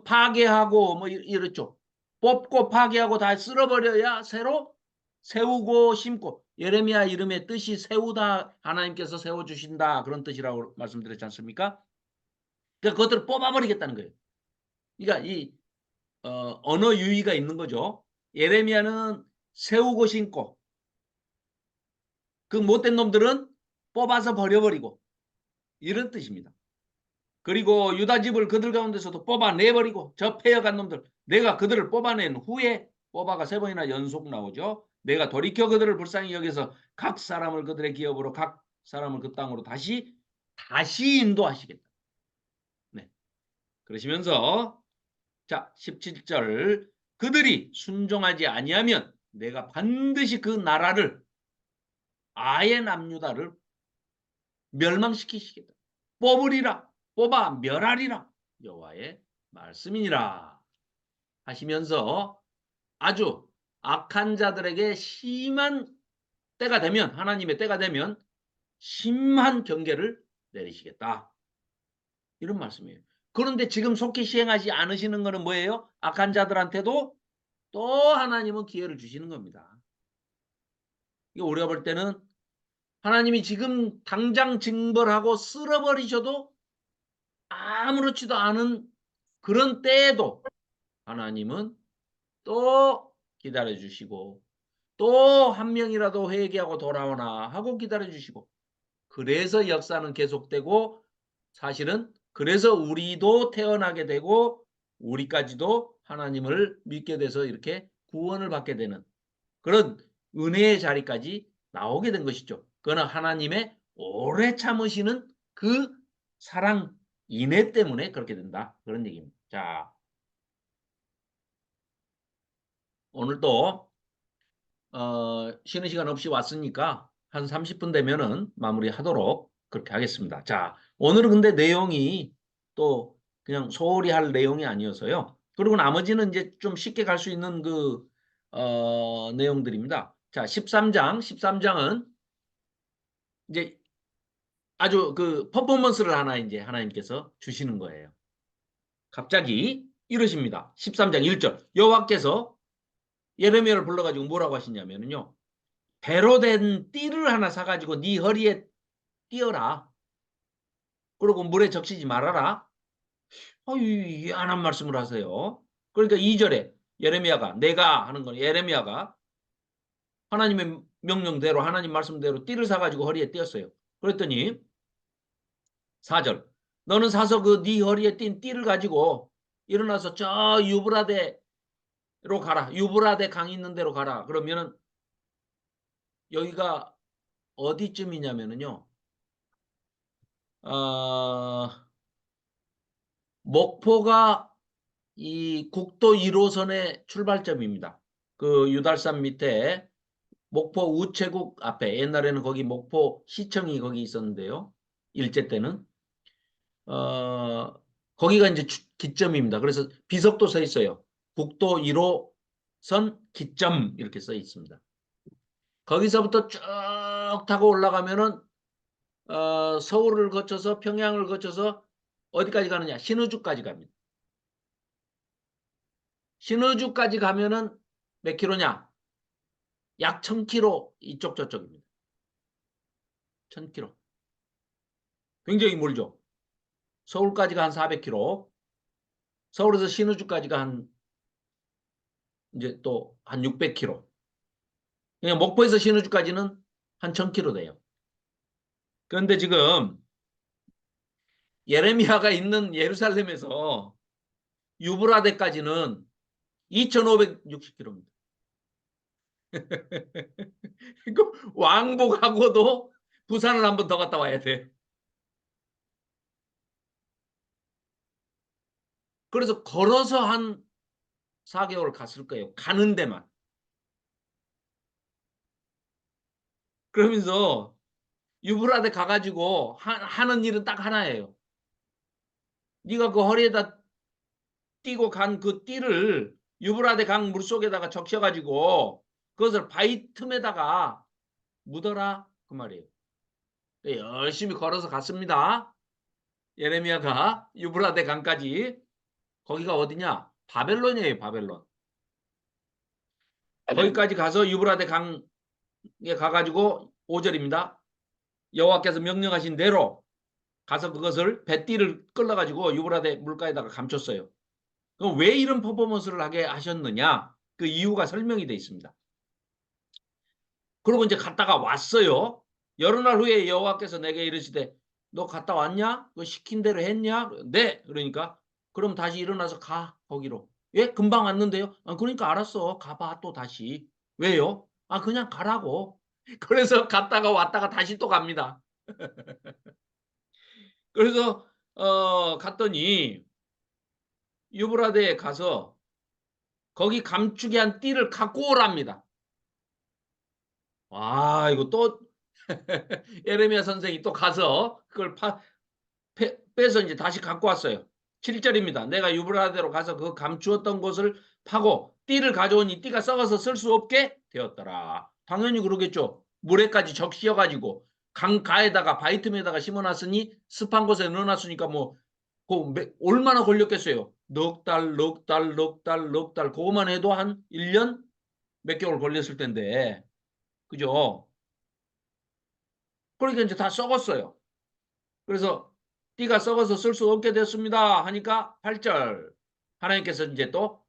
파괴하고 뭐 이랬죠. 뽑고 파괴하고 다 쓸어버려야 새로 세우고 심고. 예레미야 이름의 뜻이 세우다, 하나님께서 세워주신다, 그런 뜻이라고 말씀드렸지 않습니까? 그러니까 그것들을 뽑아버리겠다는 거예요. 그러니까 이 언어 유희가 있는 거죠. 예레미야는 세우고 심고, 그 못된 놈들은 뽑아서 버려버리고, 이런 뜻입니다. 그리고 유다 집을 그들 가운데서도 뽑아내버리고, 저 패여간 놈들 내가 그들을 뽑아낸 후에, 뽑아가 3번이나 연속 나오죠. 내가 돌이켜 그들을 불쌍히 여겨서 각 사람을 그들의 기업으로 각 사람을 그 땅으로 다시 인도하시겠다. 네. 그러시면서 자 17절 그들이 순종하지 아니하면 내가 반드시 그 나라를 아예 남유다를 멸망시키시겠다. 뽑으리라, 뽑아 멸하리라, 여호와의 말씀이니라 하시면서 아주 악한 자들에게 심한 때가 되면, 하나님의 때가 되면 심한 경계를 내리시겠다, 이런 말씀이에요. 그런데 지금 속히 시행하지 않으시는 것은 뭐예요? 악한 자들한테도 또 하나님은 기회를 주시는 겁니다. 우리가 볼 때는 하나님이 지금 당장 징벌하고 쓸어버리셔도 아무렇지도 않은 그런 때에도 하나님은 또 기다려주시고, 또 한 명이라도 회개하고 돌아오나 하고 기다려주시고, 그래서 역사는 계속되고, 사실은 그래서 우리도 태어나게 되고 우리까지도 하나님을 믿게 돼서 이렇게 구원을 받게 되는 그런 은혜의 자리까지 나오게 된 것이죠. 그러나 하나님의 오래 참으시는 그 사랑 인애 때문에 그렇게 된다, 그런 얘기입니다. 자, 오늘도 쉬는 시간 없이 왔으니까 한 30분 되면은 마무리하도록 그렇게 하겠습니다. 자, 오늘은 근데 내용이 또 그냥 소홀히 할 내용이 아니어서요. 그리고 나머지는 이제 좀 쉽게 갈 수 있는 그 내용들입니다. 자, 13장은 이제 아주 그 퍼포먼스를 하나 이제 하나님께서 주시는 거예요. 갑자기 이러십니다. 13장 1절. 여호와께서 예레미야를 불러가지고 뭐라고 하시냐면요. 배로 된 띠를 하나 사가지고 네 허리에 띄어라. 그리고 물에 적시지 말아라. 희한한 말씀을 하세요. 그러니까 2절에 예레미야가, 내가 하는 건 예레미야가 하나님의 명령대로, 하나님 말씀대로 띠를 사가지고 허리에 띄었어요. 그랬더니 4절, 너는 사서 그 네 허리에 띈 띠를 가지고 일어나서 저 유브라데로 가라. 유브라데 강 있는 데로 가라. 그러면은 여기가 어디쯤이냐면은요. 목포가 이 국도 1호선의 출발점입니다. 그 유달산 밑에 목포 우체국 앞에, 옛날에는 거기 목포 시청이 거기 있었는데요. 일제 때는 거기가 이제 기점입니다. 그래서 비석도 써 있어요. 국도 1호선 기점 이렇게 써 있습니다. 거기서부터 쭉 타고 올라가면은 서울을 거쳐서 평양을 거쳐서 어디까지 가느냐? 신의주까지 갑니다. 신의주까지 가면은 몇 킬로냐? 약 1000km 이쪽 저쪽입니다. 1000km. 굉장히 멀죠. 서울까지가 한 400km. 서울에서 신의주까지가 한 이제 또 한 600km. 그냥 목포에서 신의주까지는 한 1000km 돼요. 그런데 지금 예레미야가 있는 예루살렘에서 유브라데까지는 2560km입니다. 왕복하고도 부산을 한 번 더 갔다 와야 돼. 그래서 걸어서 한 4개월 갔을 거예요. 가는 데만. 그러면서 유브라데 가가지고 하는 일은 딱 하나예요. 네가 그 허리에다 띄고 간 그 띠를 유브라데 강 물속에다가 적셔가지고 그것을 바위 틈에다가 묻어라 그 말이에요. 열심히 걸어서 갔습니다. 예레미야가 유브라데 강까지. 거기가 어디냐? 바벨론이에요. 바벨론. 거기까지 가서 유브라데 강에 가가지고 5절입니다. 여호와께서 명령하신 대로 가서 그것을 배띠를 끌어가지고 유브라데 물가에다가 감췄어요. 그럼 왜 이런 퍼포먼스를 하게 하셨느냐? 그 이유가 설명이 되어 있습니다. 그리고 이제 갔다가 왔어요. 여러 날 후에 여호와께서 내게 이르시되 너 갔다 왔냐? 그 시킨 대로 했냐? 네. 그러니까 그럼 다시 일어나서 가 거기로. 예? 금방 왔는데요. 그러니까 알았어. 가봐 또 다시. 왜요? 그냥 가라고. 그래서 갔다가 왔다가 다시 또 갑니다. 그래서 갔더니 유브라데에 가서 거기 감추게 한 띠를 갖고 오랍니다. 와, 이거 또 예레미야 선생이 또 가서 그걸 빼서 이제 다시 갖고 왔어요. 7절입니다. 내가 유브라데로 가서 그 감추었던 곳을 파고 띠를 가져오니 띠가 썩어서 쓸 수 없게 되었더라. 당연히 그러겠죠. 물에까지 적시어가지고 강가에다가 바위 틈에다가 심어놨으니 습한 곳에 넣어놨으니까 뭐 얼마나 걸렸겠어요. 넉 달, 그거만 해도 한 1년 몇 개월 걸렸을 텐데. 그죠? 그러니까 이제 다 썩었어요. 그래서 띠가 썩어서 쓸 수 없게 됐습니다 하니까 8절 하나님께서 이제 또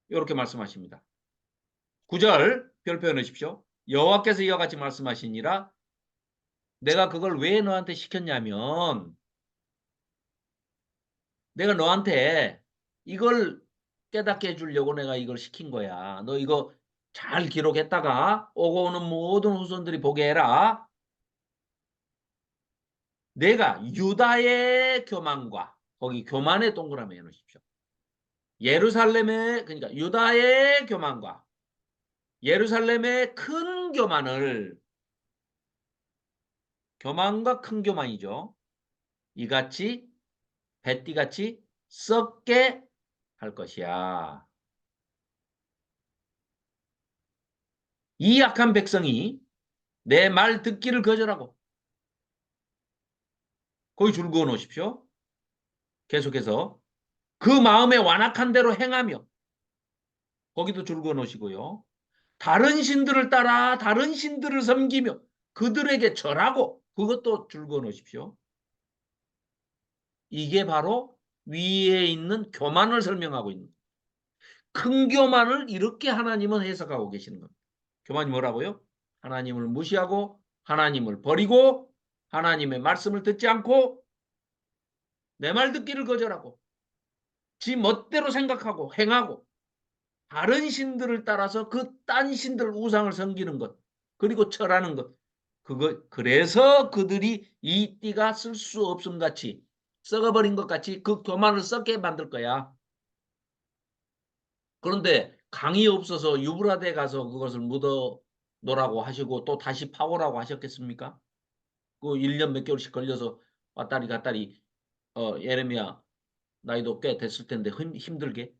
이렇게 말씀하십니다. 9절 별표해 놓으십시오. 여호와께서 이와 같이 말씀하시니라 내가 그걸 왜 너한테 시켰냐면 내가 너한테 이걸 깨닫게 해주려고 내가 이걸 시킨 거야. 너 이거 잘 기록했다가 오고 오는 모든 후손들이 보게 해라. 내가 유다의 교만과 거기 교만의 동그라미 해놓으십시오. 예루살렘의 그러니까 유다의 교만과 예루살렘의 큰 교만을 교만과 큰 교만이죠. 이같이 뱃띠같이 썩게 할 것이야. 이 약한 백성이 내 말 듣기를 거절하고 거기 줄 그어 놓으십시오. 계속해서 그 마음에 완악한 대로 행하며 거기도 줄 그어 놓으시고요. 다른 신들을 따라 다른 신들을 섬기며 그들에게 절하고 그것도 줄 그어 놓으십시오. 이게 바로 위에 있는 교만을 설명하고 있는 큰 교만을 이렇게 하나님은 해석하고 계시는 겁니다. 교만이 뭐라고요? 하나님을 무시하고 하나님을 버리고 하나님의 말씀을 듣지 않고 내 말 듣기를 거절하고 지 멋대로 생각하고 행하고 다른 신들을 따라서 그 딴 신들 우상을 섬기는 것 그리고 절하는 것 그래서 그들이 이 띠가 쓸 수 없음 같이 썩어버린 것 같이 그 교만을 썩게 만들 거야. 그런데 강이 없어서 유브라데 가서 그것을 묻어 놓으라고 하시고 또 다시 파오라고 하셨겠습니까? 그 1년 몇 개월씩 걸려서 왔다리 갔다리 예레미야 나이도 꽤 됐을 텐데 힘들게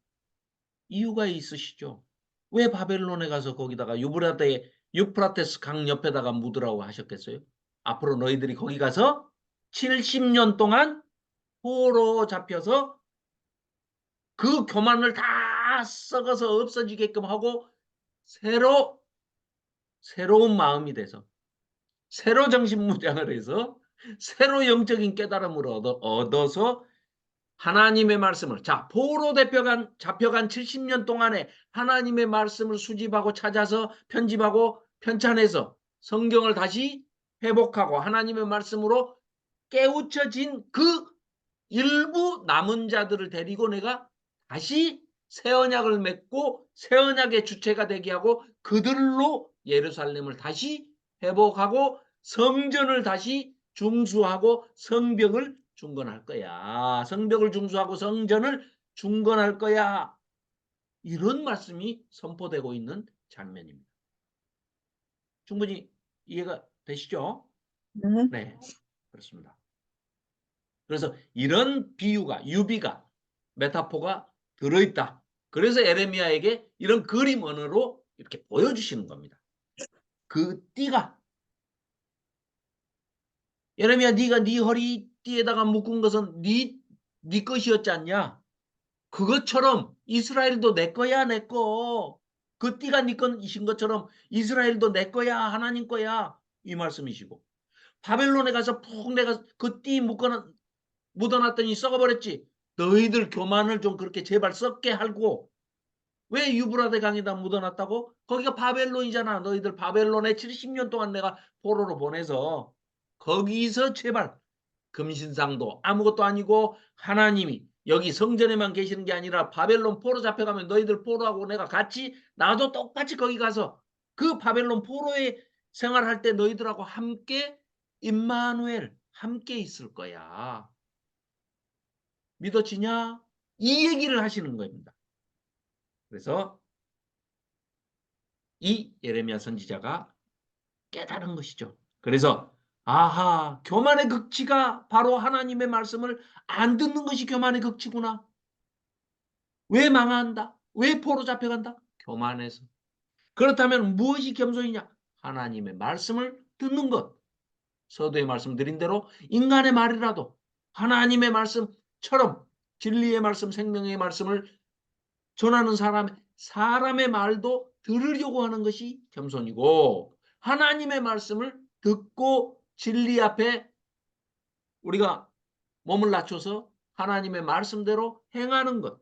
이유가 있으시죠. 왜 바벨론에 가서 거기다가 유브라데에 유프라테스 강 옆에다가 묻으라고 하셨겠어요? 앞으로 너희들이 거기 가서 70년 동안 포로 잡혀서 그 교만을 다 썩어서 없어지게끔 하고 새로운 마음이 돼서 새로 정신무장을 해서 새로 영적인 깨달음을 얻어서 하나님의 말씀을, 자, 포로 잡혀간 70년 동안에 하나님의 말씀을 수집하고 찾아서 편집하고 편찬해서 성경을 다시 회복하고 하나님의 말씀으로 깨우쳐진 그 일부 남은 자들을 데리고 내가 다시 새 언약을 맺고 새 언약의 주체가 되게 하고 그들로 예루살렘을 다시 회복하고 성전을 다시 중수하고 성벽을 중건할 거야. 성벽을 중수하고 성전을 중건할 거야. 이런 말씀이 선포되고 있는 장면입니다. 충분히 이해가 되시죠? 네. 네, 그렇습니다. 그래서 이런 비유가, 유비가, 메타포가 들어있다. 그래서 에레미야에게 이런 그림 언어로 이렇게 보여주시는 겁니다. 그 띠가, 에레미야, 네가 네 허리띠에다가 묶은 것은 네 것이었지 않냐? 그것처럼 이스라엘도 내 거야, 내 거. 그 띠가 네 것이신 것처럼 이스라엘도 내 거야, 하나님 거야. 이 말씀이시고, 바벨론에 가서 푹 내가 그 띠 묻어놨더니 썩어버렸지. 너희들 교만을 좀 그렇게 제발 썩게 하고, 왜 유브라데 강에다 묻어놨다고? 거기가 바벨론이잖아. 너희들 바벨론에 70년 동안 내가 포로로 보내서 거기서 제발 금신상도 아무것도 아니고 하나님이 여기 성전에만 계시는 게 아니라 바벨론 포로 잡혀가면 너희들 포로하고 내가 같이 나도 똑같이 거기 가서 그 바벨론 포로에 생활할 때 너희들하고 함께 임마누엘 함께 있을 거야. 믿어지냐? 이 얘기를 하시는 겁니다. 그래서 이 예레미야 선지자가 깨달은 것이죠. 그래서 아하, 교만의 극치가 바로 하나님의 말씀을 안 듣는 것이 교만의 극치구나. 왜 망한다? 왜 포로 잡혀간다? 교만해서. 그렇다면 무엇이 겸손이냐? 하나님의 말씀을 듣는 것. 서두에 말씀드린 대로 인간의 말이라도 하나님의 말씀처럼 진리의 말씀, 생명의 말씀을 전하는 사람의 말도 들으려고 하는 것이 겸손이고, 하나님의 말씀을 듣고 진리 앞에 우리가 몸을 낮춰서 하나님의 말씀대로 행하는 것,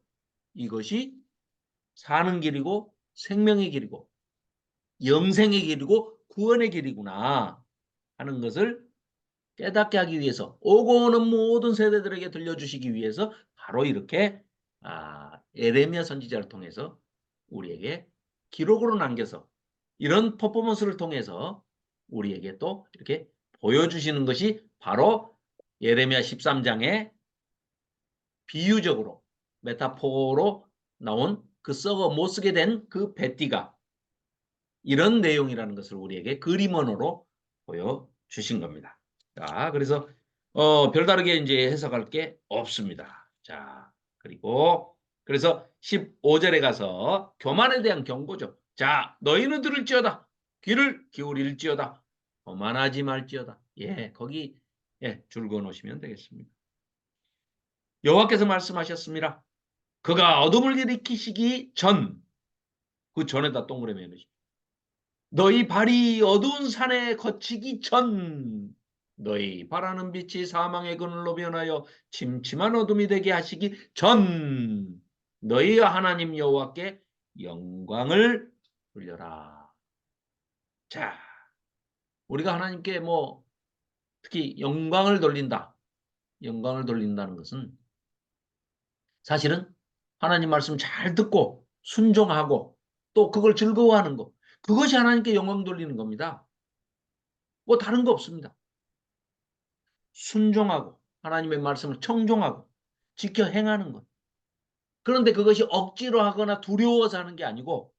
이것이 사는 길이고 생명의 길이고 영생의 길이고 구원의 길이구나 하는 것을 깨닫게 하기 위해서, 오고 오는 모든 세대들에게 들려주시기 위해서 바로 이렇게 에레미야 선지자를 통해서 우리에게 기록으로 남겨서 이런 퍼포먼스를 통해서 우리에게 또 이렇게 보여주시는 것이 바로 예레미야 13장에 비유적으로 메타포로 나온 그 썩어 못 쓰게 된 그 배띠가 이런 내용이라는 것을 우리에게 그림 언어로 보여주신 겁니다. 자, 그래서 별다르게 이제 해석할 게 없습니다. 자, 그리고 그래서 15절에 가서 교만에 대한 경고죠. 자, 너희는 들을지어다. 귀를 기울일지어다. 교만하지 말지어다. 예, 거기 줄 그어 놓으시면 되겠습니다. 여호와께서 말씀하셨습니다. 그가 어둠을 일으키시기 전, 그 전에다 동그라미 해놓으십시오. 너희 발이 어두운 산에 거치기 전, 너희 바라는 빛이 사망의 그늘로 변하여 침침한 어둠이 되게 하시기 전, 너희 하나님 여호와께 영광을 돌려라. 자, 우리가 하나님께 특히 영광을 돌린다. 영광을 돌린다는 것은 사실은 하나님 말씀 잘 듣고 순종하고 또 그걸 즐거워하는 것, 그것이 하나님께 영광 돌리는 겁니다. 뭐 다른 거 없습니다. 순종하고 하나님의 말씀을 청종하고 지켜 행하는 것. 그런데 그것이 억지로 하거나 두려워서 하는 게 아니고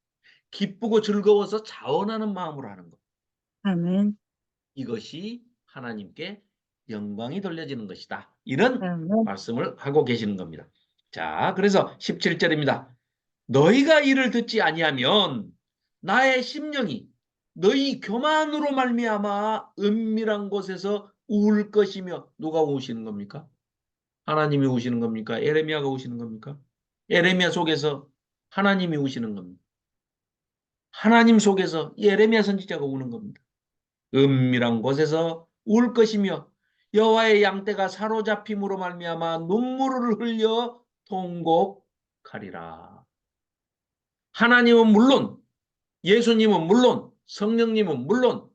기쁘고 즐거워서 자원하는 마음으로 하는 것. 아멘. 이것이 하나님께 영광이 돌려지는 것이다. 이런 아멘. 말씀을 하고 계시는 겁니다. 자, 그래서 17절입니다. 너희가 이를 듣지 아니하면 나의 심령이 너희 교만으로 말미암아 은밀한 곳에서 울 것이며 누가 우시는 겁니까? 하나님이 우시는 겁니까? 에레미야가 우시는 겁니까? 에레미야 속에서 하나님이 우시는 겁니다. 하나님 속에서 에레미야 선지자가 우는 겁니다. 은밀한 곳에서 울 것이며 여호와의 양떼가 사로잡힘으로 말미암아 눈물을 흘려 통곡하리라. 하나님은 물론, 예수님은 물론, 성령님은 물론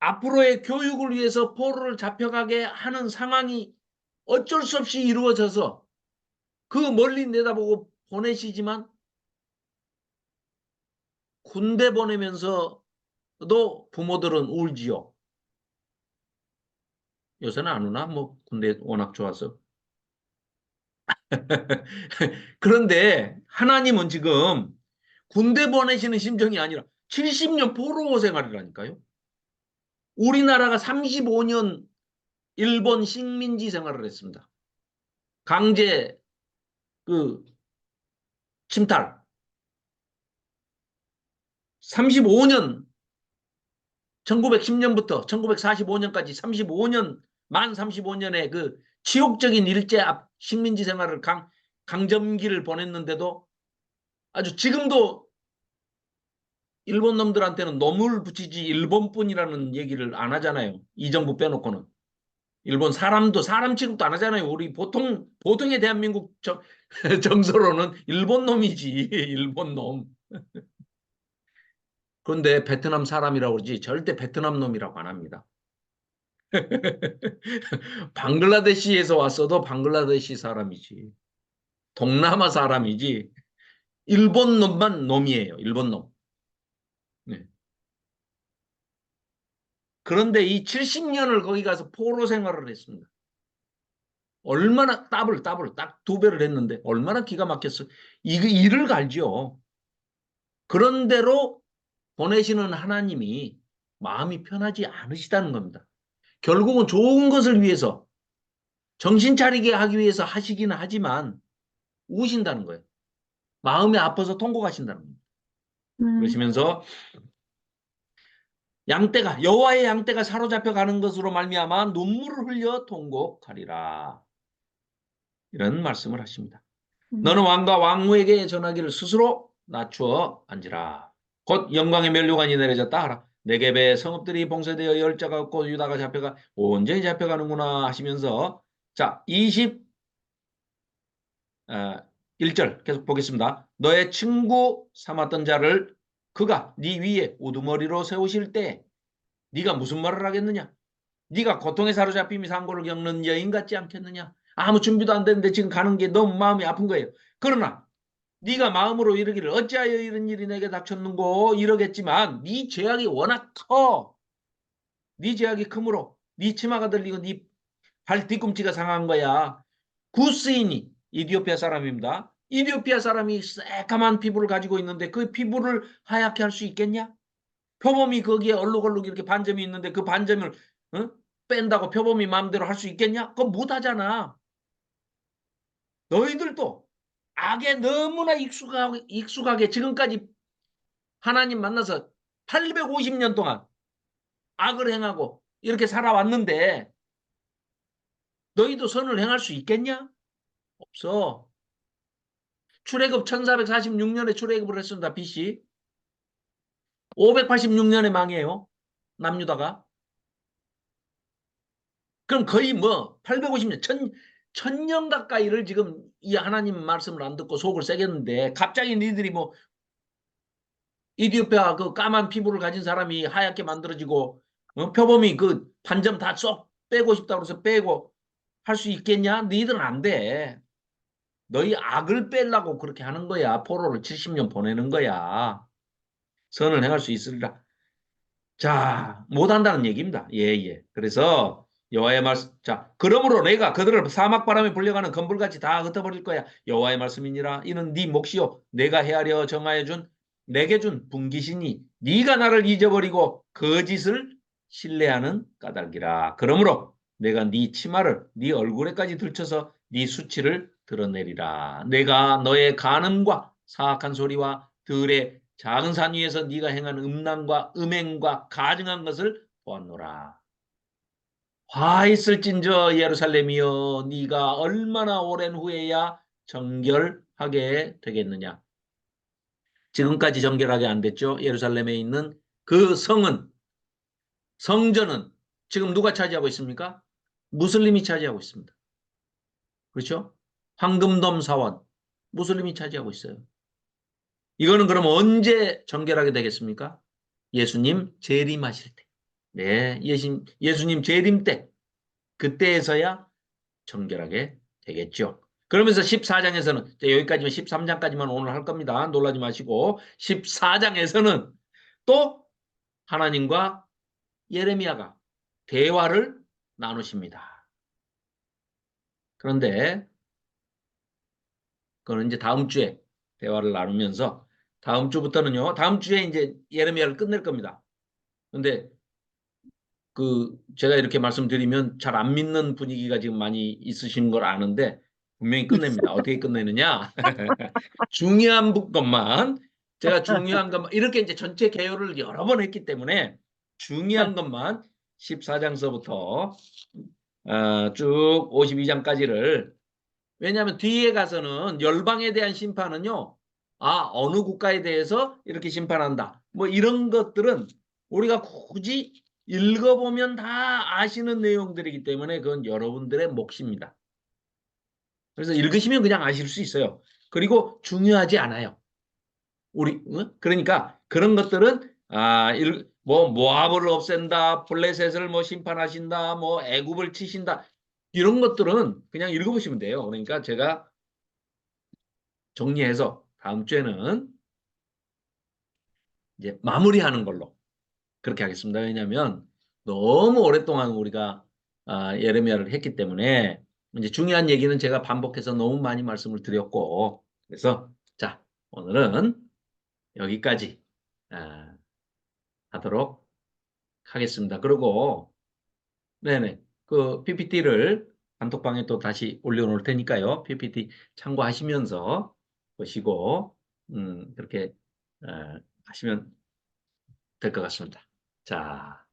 앞으로의 교육을 위해서 포로를 잡혀가게 하는 상황이 어쩔 수 없이 이루어져서 그 멀리 내다보고 보내시지만 군대 보내면서도 부모들은 울지요. 요새는 안 우나? 뭐 군대 워낙 좋아서. 그런데 하나님은 지금 군대 보내시는 심정이 아니라 70년 포로 생활이라니까요. 우리나라가 35년 일본 식민지 생활을 했습니다. 강제 침탈. 35년 1910년부터 1945년까지 35년 만 35년의 그 치욕적인 일제 앞 식민지 생활을 강점기를 보냈는데도 아주 지금도 일본 놈들한테는 놈을 붙이지 일본뿐이라는 얘기를 안 하잖아요. 이 정부 빼놓고는. 일본 사람도 사람 취급도 안 하잖아요. 우리 보통의 대한민국 정서로는 일본 놈이지. 일본 놈. 그런데 베트남 사람이라고 그러지 절대 베트남 놈이라고 안 합니다. 방글라데시에서 왔어도 방글라데시 사람이지. 동남아 사람이지. 일본 놈만 놈이에요. 일본 놈. 네. 그런데 이 70년을 거기 가서 포로 생활을 했습니다. 얼마나 딱 2배를 했는데 얼마나 기가 막혔어. 이거 이를 갈죠. 그런 대로 보내시는 하나님이 마음이 편하지 않으시다는 겁니다. 결국은 좋은 것을 위해서 정신 차리게 하기 위해서 하시기는 하지만 우신다는 거예요. 마음이 아파서 통곡하신다는 겁니다. 그러시면서 여호와의 양떼가 사로잡혀 가는 것으로 말미암아 눈물을 흘려 통곡하리라. 이런 말씀을 하십니다. 너는 왕과 왕후에게 전하기를 스스로 낮추어 앉으라. 곧 영광의 면류관이 내려졌다 하라. 네겝의 성읍들이 봉쇄되어 열자가 없고 유다가 잡혀가 온전히 잡혀가는구나 하시면서 자 21절 계속 보겠습니다. 너의 친구 삼았던 자를 그가 네 위에 우두머리로 세우실 때 네가 무슨 말을 하겠느냐? 네가 고통에 사로잡힘이 상고를 겪는 여인 같지 않겠느냐? 아무 준비도 안 됐는데 지금 가는 게 너무 마음이 아픈 거예요. 그러나 네가 마음으로 이르기를 어찌하여 이런 일이 내게 닥쳤는고 이러겠지만 네 죄악이 워낙 커. 네 죄악이 크므로 네 치마가 들리고 네 발 뒤꿈치가 상한 거야. 구스인이 이디오피아 사람입니다. 이디오피아 사람이 새까만 피부를 가지고 있는데 그 피부를 하얗게 할 수 있겠냐? 표범이 거기에 얼룩얼룩 이렇게 반점이 있는데 그 반점을 뺀다고 표범이 마음대로 할 수 있겠냐? 그건 못하잖아. 너희들도 악에 너무나 익숙하게 지금까지 하나님 만나서 850년 동안 악을 행하고 이렇게 살아왔는데 너희도 선을 행할 수 있겠냐? 없어. 출애굽 1446년에 출애굽을 했습니다. BC. 586년에 망해요. 남유다가. 그럼 거의 850년, 1000년 가까이를 지금 이 하나님 말씀을 안 듣고 속을 새겼는데 갑자기 니들이 이디오피아 그 까만 피부를 가진 사람이 하얗게 만들어지고 표범이 그 반점 다 쏙 빼고 싶다고 해서 빼고 할 수 있겠냐? 너희들은 안 돼. 너희 악을 빼려고 그렇게 하는 거야. 포로를 70년 보내는 거야. 선을 행할 수 있으리라. 자, 못한다는 얘기입니다. 예. 그래서 여호와의 말씀. 자, 그러므로 내가 그들을 사막 바람에 불려가는 건불같이 다 흩어버릴 거야. 여호와의 말씀이니라. 이는 네 몫이요 내가 헤아려 정하여 내게 준 분깃이니 네가 나를 잊어버리고 거짓을 신뢰하는 까닭이라. 그러므로 내가 네 치마를 네 얼굴에까지 들쳐서 네 수치를 드러내리라. 내가 너의 간음과 사악한 소리와 들의 작은 산 위에서 네가 행한 음란과 음행과 가증한 것을 보았노라. 화 있을진저 예루살렘이여 네가 얼마나 오랜 후에야 정결하게 되겠느냐. 지금까지 정결하게 안 됐죠. 예루살렘에 있는 그 성전은 지금 누가 차지하고 있습니까? 무슬림이 차지하고 있습니다. 그렇죠? 황금돔 사원 무슬림이 차지하고 있어요. 이거는 그럼 언제 정결하게 되겠습니까? 예수님 재림하실 때. 네, 예수님 재림 때. 그때에서야 정결하게 되겠죠. 그러면서 14장에서는 여기까지만 13장까지만 오늘 할 겁니다. 놀라지 마시고 14장에서는 또 하나님과 예레미야가 대화를 나누십니다. 그런데 그건 이제 다음 주에 대화를 나누면서 다음 주부터는요. 다음 주에 이제 예레미야를 끝낼 겁니다. 그런데 그 제가 이렇게 말씀드리면 잘 안 믿는 분위기가 지금 많이 있으신 걸 아는데 분명히 끝냅니다. 어떻게 끝내느냐? 중요한 것만 제가 중요한 것만 이렇게 이제 전체 개요를 여러 번 했기 때문에 중요한 것만 14장서부터 쭉 52장까지를 왜냐하면 뒤에 가서는 열방에 대한 심판은요. 어느 국가에 대해서 이렇게 심판한다. 뭐 이런 것들은 우리가 굳이 읽어보면 다 아시는 내용들이기 때문에 그건 여러분들의 몫입니다. 그래서 읽으시면 그냥 아실 수 있어요. 그리고 중요하지 않아요. 그러니까 그런 것들은 뭐 모압을 없앤다, 블레셋을 뭐 심판하신다, 뭐 애굽을 치신다 이런 것들은 그냥 읽어보시면 돼요. 그러니까 제가 정리해서 다음 주에는 이제 마무리하는 걸로 그렇게 하겠습니다. 왜냐하면 너무 오랫동안 우리가 예레미야를 했기 때문에 이제 중요한 얘기는 제가 반복해서 너무 많이 말씀을 드렸고 그래서 자 오늘은 여기까지 하도록 하겠습니다. 그리고 네네 그 PPT를 단톡방에 또 다시 올려놓을 테니까요. PPT 참고하시면서 보시고 그렇게 하시면 될 것 같습니다. 자,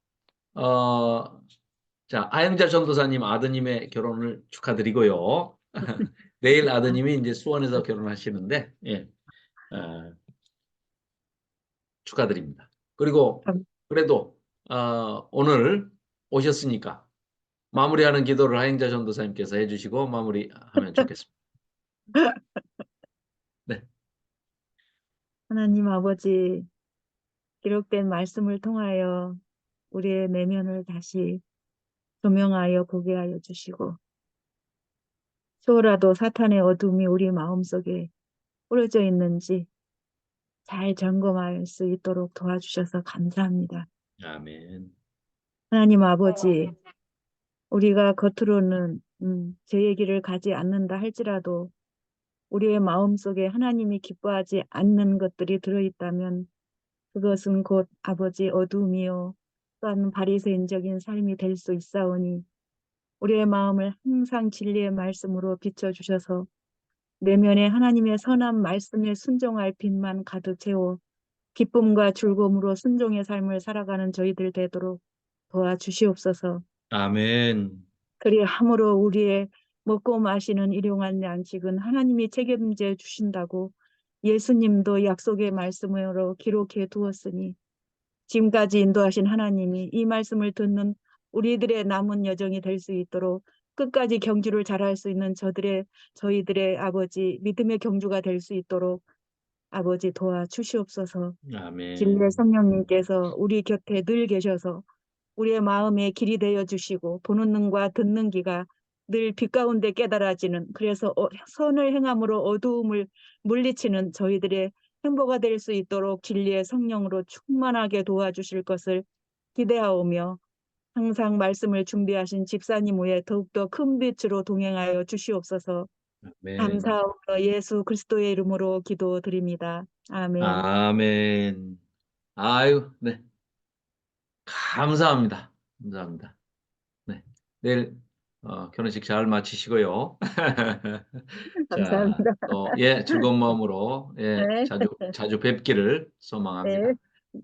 하영자 전도사님 아드님의 결혼을 축하드리고요. 내일 아드님이 이제 수원에서 결혼하시는데, 예, 축하드립니다. 그리고 그래도 오늘 오셨으니까 마무리하는 기도를 하영자 전도사님께서 해주시고 마무리하면 좋겠습니다. 네, 하나님 아버지, 기록된 말씀을 통하여 우리의 내면을 다시 조명하여 보게 하여 주시고, 초라도 사탄의 어둠이 우리 마음속에 뿌려져 있는지 잘 점검할 수 있도록 도와주셔서 감사합니다. 아멘. 하나님 아버지, 우리가 겉으로는 제 얘기를 가지 않는다 할지라도 우리의 마음속에 하나님이 기뻐하지 않는 것들이 들어있다면 그것은 곧 아버지 어둠이요 또한 바리새인적인 삶이 될 수 있사오니 우리의 마음을 항상 진리의 말씀으로 비춰주셔서 내면에 하나님의 선한 말씀에 순종할 빛만 가득 채워 기쁨과 즐거움으로 순종의 삶을 살아가는 저희들 되도록 도와주시옵소서. 아멘. 그리함으로 우리의 먹고 마시는 일용할 양식은 하나님이 책임져 주신다고 예수님도 약속의 말씀으로 기록해 두었으니 지금까지 인도하신 하나님이 이 말씀을 듣는 우리들의 남은 여정이 될 수 있도록 끝까지 경주를 잘할 수 있는 저희들의 아버지 믿음의 경주가 될 수 있도록 아버지 도와주시옵소서. 아멘. 진리의 성령님께서 우리 곁에 늘 계셔서 우리의 마음에 길이 되어 주시고 보는 눈과 듣는 귀가 늘 빛 가운데 깨달아지는 그래서 선을 행함으로 어두움을 물리치는 저희들의 행보가 될 수 있도록 진리의 성령으로 충만하게 도와주실 것을 기대하오며 항상 말씀을 준비하신 집사님 외에 더욱더 큰 빛으로 동행하여 주시옵소서. 아멘. 감사하며 예수 그리스도의 이름으로 기도드립니다. 아멘. 아멘. 아유, 네. 감사합니다. 감사합니다. 네. 내일 결혼식 잘 마치시고요. 자, 감사합니다. 또, 예, 즐거운 마음으로, 예, 네. 자주 뵙기를 소망합니다. 네.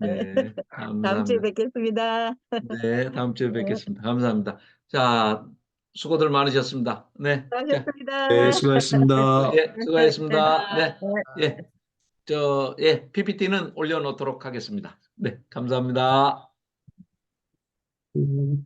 네, 다음 주에 감사합니다. 뵙겠습니다. 네, 다음 주에 네. 뵙겠습니다. 감사합니다. 자, 수고들 많으셨습니다. 네, 자, 네, 수고하셨습니다. 수고하셨습니다. 예, 수고하셨습니다. 네, 네. 예, 예, PPT는 올려놓도록 하겠습니다. 네, 감사합니다. 음.